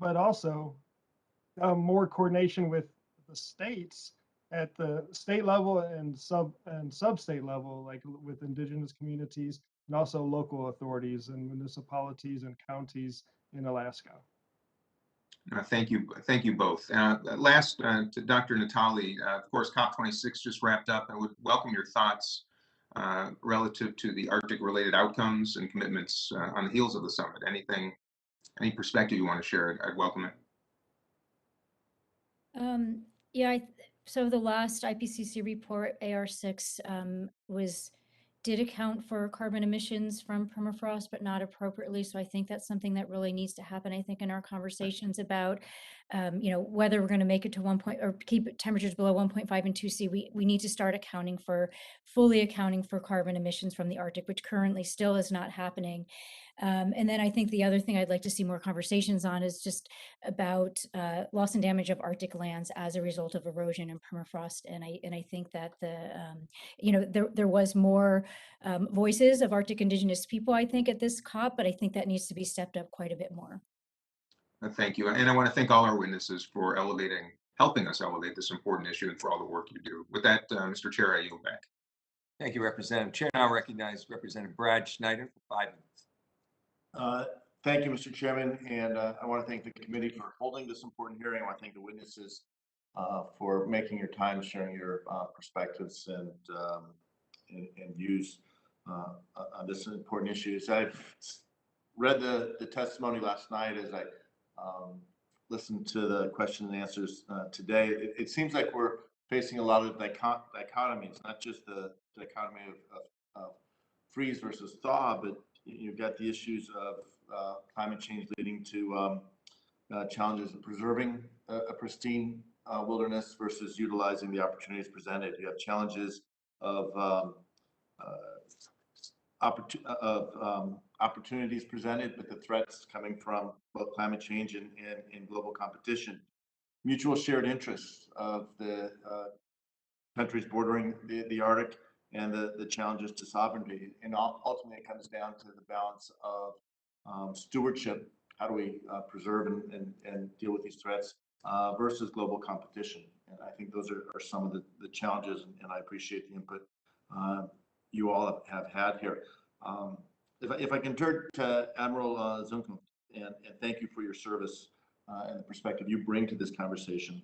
Speaker 6: but also more coordination with the states at the state level and sub-state level, like with Indigenous communities and also local authorities and municipalities and counties in Alaska.
Speaker 13: Thank you both. Last, to Dr. Natali, of course, COP26 just wrapped up. I would welcome your thoughts relative to the Arctic-related outcomes and commitments on the heels of the summit. Any perspective you want to share, I'd welcome it.
Speaker 4: Yeah, so the last IPCC report, AR6, did account for carbon emissions from permafrost, but not appropriately. So I think that's something that really needs to happen. I think in our conversations about, whether we're going to make it to 1 point or keep temperatures below 1.5 and 2 C, we need to start fully accounting for carbon emissions from the Arctic, which currently still is not happening. And then I think the other thing I'd like to see more conversations on is just about loss and damage of Arctic lands as a result of erosion and permafrost. And I think that there was more voices of Arctic Indigenous people, I think, at this COP, but I think that needs to be stepped up quite a bit more.
Speaker 13: Thank you. And I want to thank all our witnesses for helping us elevate this important issue and for all the work you do. With that, Mr. Chair, I yield back.
Speaker 1: Thank you, Representative. Chair now recognizes Representative Brad Schneider for 5 minutes.
Speaker 14: Thank you, Mr. Chairman, and I want to thank the committee for holding this important hearing. I want to thank the witnesses for making your time, sharing your perspectives and views on this important issue. As I've read the testimony last night, as I listened to the question and answers today, it seems like we're facing a lot of dichotomies, not just the dichotomy of freeze versus thaw, but you've got the issues of climate change leading to challenges in preserving a pristine wilderness versus utilizing the opportunities presented. You have challenges of opportunities presented, but the threats coming from both climate change and global competition. Mutual shared interests of the countries bordering the Arctic and the challenges to sovereignty. And ultimately, it comes down to the balance of stewardship. How do we preserve and deal with these threats versus global competition? And I think those are some of the challenges, and I appreciate the input you all have had here. If I can turn to Admiral Zukunft, and thank you for your service and the perspective you bring to this conversation.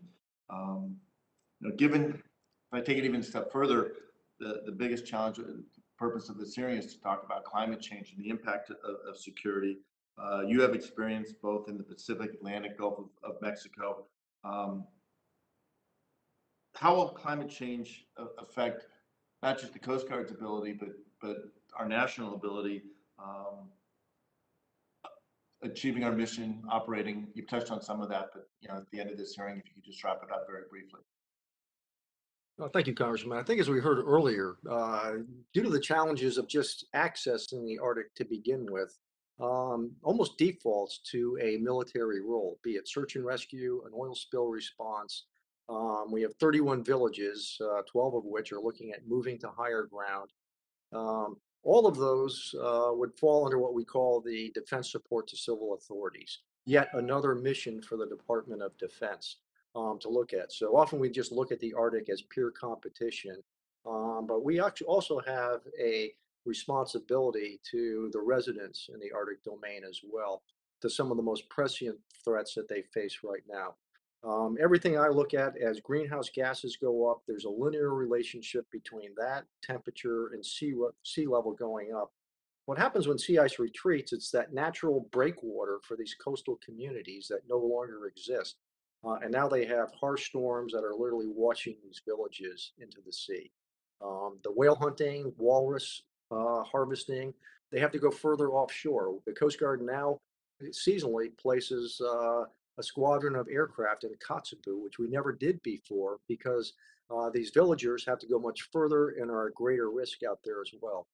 Speaker 14: Given, if I take it even a step further, the biggest challenge and purpose of this hearing is to talk about climate change and the impact of security. You have experience both in the Pacific, Atlantic, Gulf of Mexico. How will climate change affect not just the Coast Guard's ability, but our national ability, achieving our mission, operating? You've touched on some of that, but at the end of this hearing, if you could just wrap it up very briefly.
Speaker 3: Well, thank you, Congressman. I think as we heard earlier, due to the challenges of just accessing the Arctic to begin with, almost defaults to a military role, be it search and rescue, an oil spill response. We have 31 villages, 12 of which are looking at moving to higher ground. All of those would fall under what we call the Defense Support to Civil Authorities, yet another mission for the Department of Defense to look at. So often we just look at the Arctic as pure competition, but we actually also have a responsibility to the residents in the Arctic domain as well, to some of the most prescient threats that they face right now. Everything I look at, as greenhouse gases go up, there's a linear relationship between that temperature and sea level going up. What happens when sea ice retreats, it's that natural breakwater for these coastal communities that no longer exist. And now they have harsh storms that are literally washing these villages into the sea. The whale hunting, walrus harvesting, they have to go further offshore. The Coast Guard now seasonally places a squadron of aircraft in Kotzebue, which we never did before, because these villagers have to go much further and are at greater risk out there as well.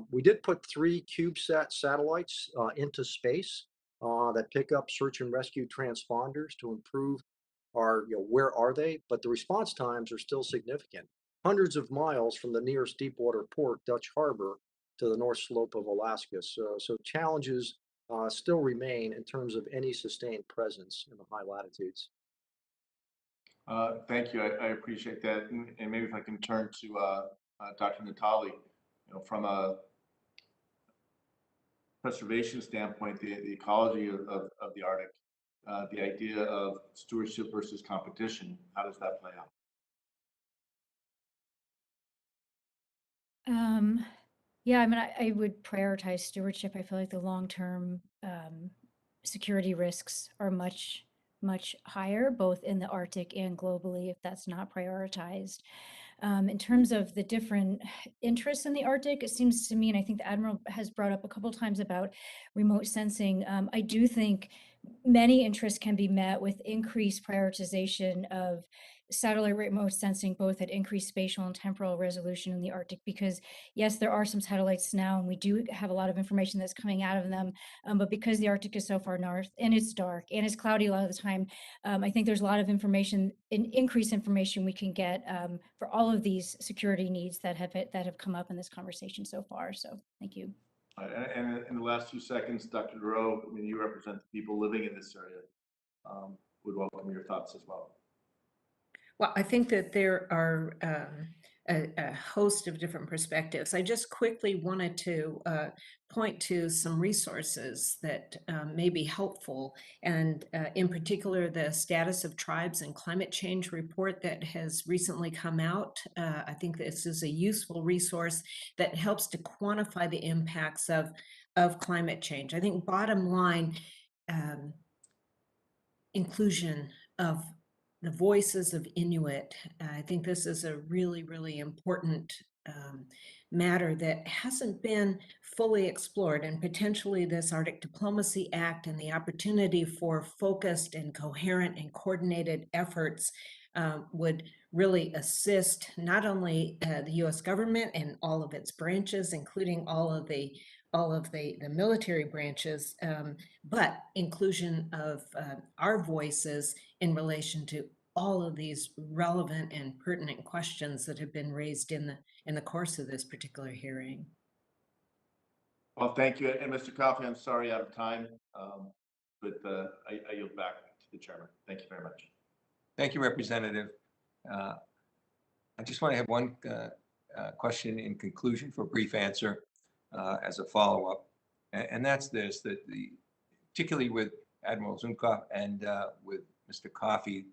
Speaker 3: We did put 3 CubeSat satellites into space that pick up search and rescue transponders to improve our, where are they? But the response times are still significant. Hundreds of miles from the nearest deepwater port, Dutch Harbor, to the north slope of Alaska. So challenges still remain in terms of any sustained presence in the high latitudes.
Speaker 14: Thank you. I appreciate that. And maybe if I can turn to Dr. Natali, from a conservation standpoint, the ecology of the Arctic, the idea of stewardship versus competition, how does that play out?
Speaker 4: Yeah, I mean, I would prioritize stewardship. I feel like the long-term security risks are much higher, both in the Arctic and globally, if that's not prioritized. In terms of the different interests in the Arctic, it seems to me, and I think the Admiral has brought up a couple of times about remote sensing, I do think many interests can be met with increased prioritization of satellite remote sensing, both at increased spatial and temporal resolution in the Arctic, because yes, there are some satellites now, and we do have a lot of information that's coming out of them, but because the Arctic is so far north, and it's dark, and it's cloudy a lot of the time, I think there's a lot of information, increased information we can get for all of these security needs that have come up in this conversation so far. So thank you.
Speaker 14: And in the last few seconds, Dr. Dorough, I mean, you represent the people living in this area. Would welcome your thoughts as well.
Speaker 5: Well, I think that there are a host of different perspectives. I just quickly wanted to point to some resources that may be helpful, and in particular, the Status of Tribes and Climate Change report that has recently come out. I think this is a useful resource that helps to quantify the impacts of climate change. I think bottom line, inclusion of the voices of Inuit. I think this is a really, really important matter that hasn't been fully explored, and potentially this Arctic Diplomacy Act and the opportunity for focused and coherent and coordinated efforts would really assist not only the U.S. government and all of its branches, including all of the military branches, but inclusion of our voices in relation to all of these relevant and pertinent questions that have been raised in the course of this particular hearing.
Speaker 14: Well, thank you. And Mr. Coffey, I'm sorry out of time, but I yield back to the chairman. Thank you very much.
Speaker 1: Thank you, Representative. I just want to have one question in conclusion for a brief answer as a follow-up. And that's this, that particularly with Admiral Zukunft and with Mr. Coffey,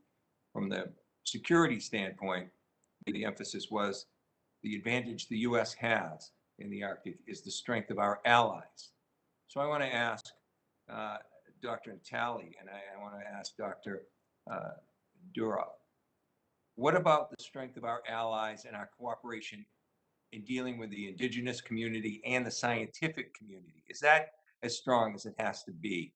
Speaker 1: from the security standpoint, the emphasis was the advantage the U.S. has in the Arctic is the strength of our allies. So I want to ask Dr. Natali, and I want to ask Dr. Dorough, what about the strength of our allies and our cooperation in dealing with the Indigenous community and the scientific community? Is that as strong as it has to be?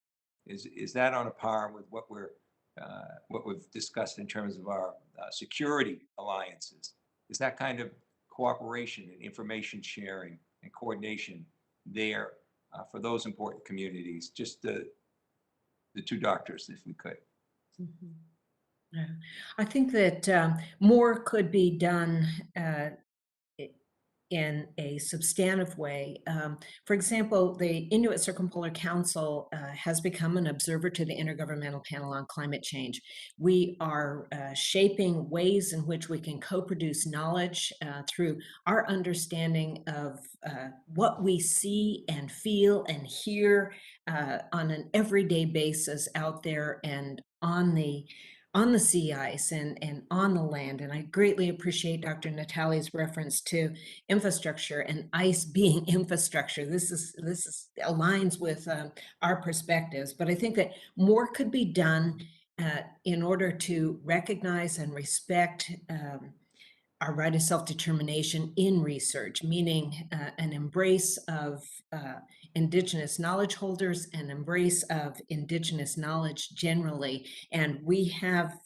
Speaker 1: Is that on a par with what we've discussed in terms of our security alliances? Is that kind of cooperation and information sharing and coordination there for those important communities? Just the two doctors, if we could.
Speaker 5: Mm-hmm. Yeah. I think that more could be done in a substantive way. For example, the Inuit Circumpolar Council has become an observer to the Intergovernmental Panel on Climate Change. We are shaping ways in which we can co-produce knowledge through our understanding of what we see and feel and hear on an everyday basis out there and on the sea ice and on the land. And I greatly appreciate Dr. Natali's reference to infrastructure and ice being infrastructure. This aligns with our perspectives, but I think that more could be done in order to recognize and respect our right of self-determination in research, meaning an embrace of Indigenous knowledge holders, an embrace of Indigenous knowledge generally. And we have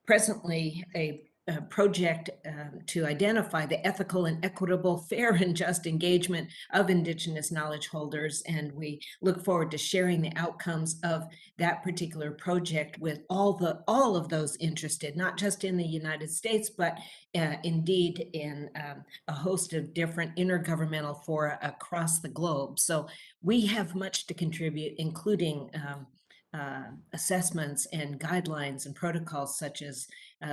Speaker 5: presently a project to identify the ethical and equitable, fair and just engagement of Indigenous knowledge holders. And we look forward to sharing the outcomes of that particular project with all of those interested, not just in the United States, but indeed in a host of different intergovernmental fora across the globe. So we have much to contribute, including assessments and guidelines and protocols such as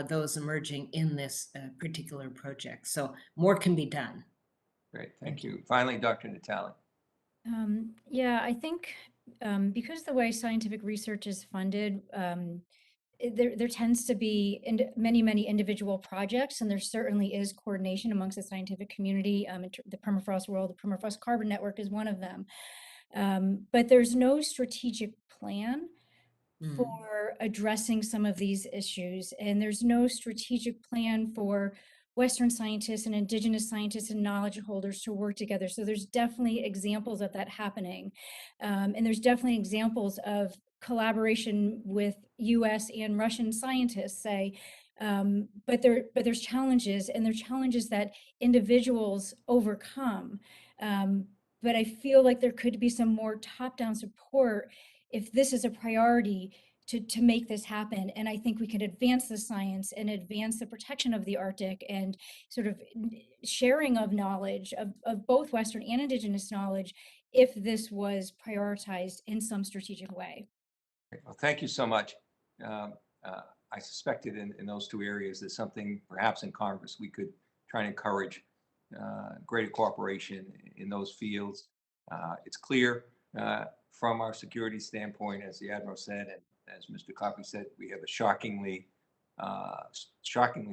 Speaker 5: those emerging in this particular project. So more can be done.
Speaker 1: Great, thank you. Finally, Dr. Natali.
Speaker 4: Yeah, I think because the way scientific research is funded, there tends to be many individual projects, and there certainly is coordination amongst the scientific community. The Permafrost World, the Permafrost Carbon Network is one of them. But there's no strategic plan for addressing some of these issues. And there's no strategic plan for Western scientists and Indigenous scientists and knowledge holders to work together. So there's definitely examples of that happening. And there's definitely examples of collaboration with US and Russian scientists, say, but there's challenges, and there are challenges that individuals overcome. But I feel like there could be some more top-down support if this is a priority to make this happen. And I think we could advance the science and advance the protection of the Arctic and sort of sharing of knowledge of both Western and Indigenous knowledge if this was prioritized in some strategic way.
Speaker 1: Well, thank you so much. I suspected in those two areas that something perhaps in Congress we could try and encourage greater cooperation in those fields. It's clear from our security standpoint, as the Admiral said, and as Mr. Coffey said, we have a shockingly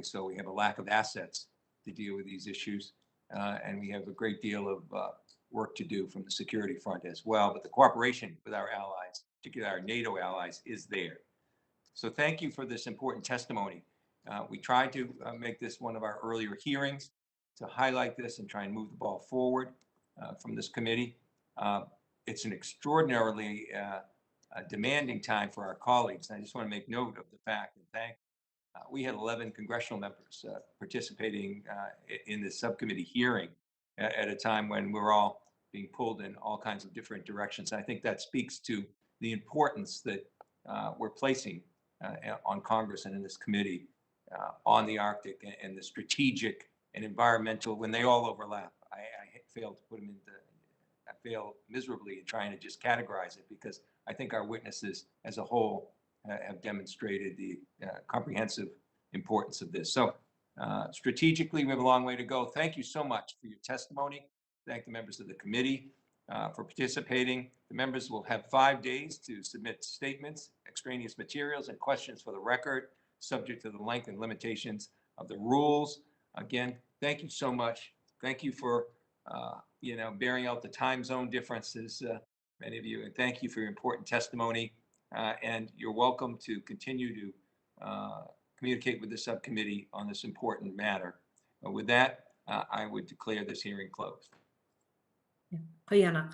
Speaker 1: so, we have a lack of assets to deal with these issues. And we have a great deal of work to do from the security front as well. But the cooperation with our allies, particularly our NATO allies, is there. So thank you for this important testimony. We tried to make this one of our earlier hearings to highlight this and try and move the ball forward from this committee. It's an extraordinarily demanding time for our colleagues. And I just want to make note of the fact and thank we had 11 congressional members participating in this subcommittee hearing at a time when we're all being pulled in all kinds of different directions. And I think that speaks to the importance that we're placing on Congress and in this committee on the Arctic and the strategic and environmental, when they all overlap. I failed to put them into, I fail miserably in trying to just categorize it, because I think our witnesses as a whole have demonstrated the comprehensive importance of this. So strategically, we have a long way to go. Thank you so much for your testimony. Thank the members of the committee for participating. The members will have 5 days to submit statements, extraneous materials, and questions for the record, subject to the length and limitations of the rules. Again, thank you so much. Thank you for bearing out the time zone differences, many of you, and thank you for your important testimony. And you're welcome to continue to communicate with the subcommittee on this important matter. With that, I would declare this hearing closed.
Speaker 5: Qoyana.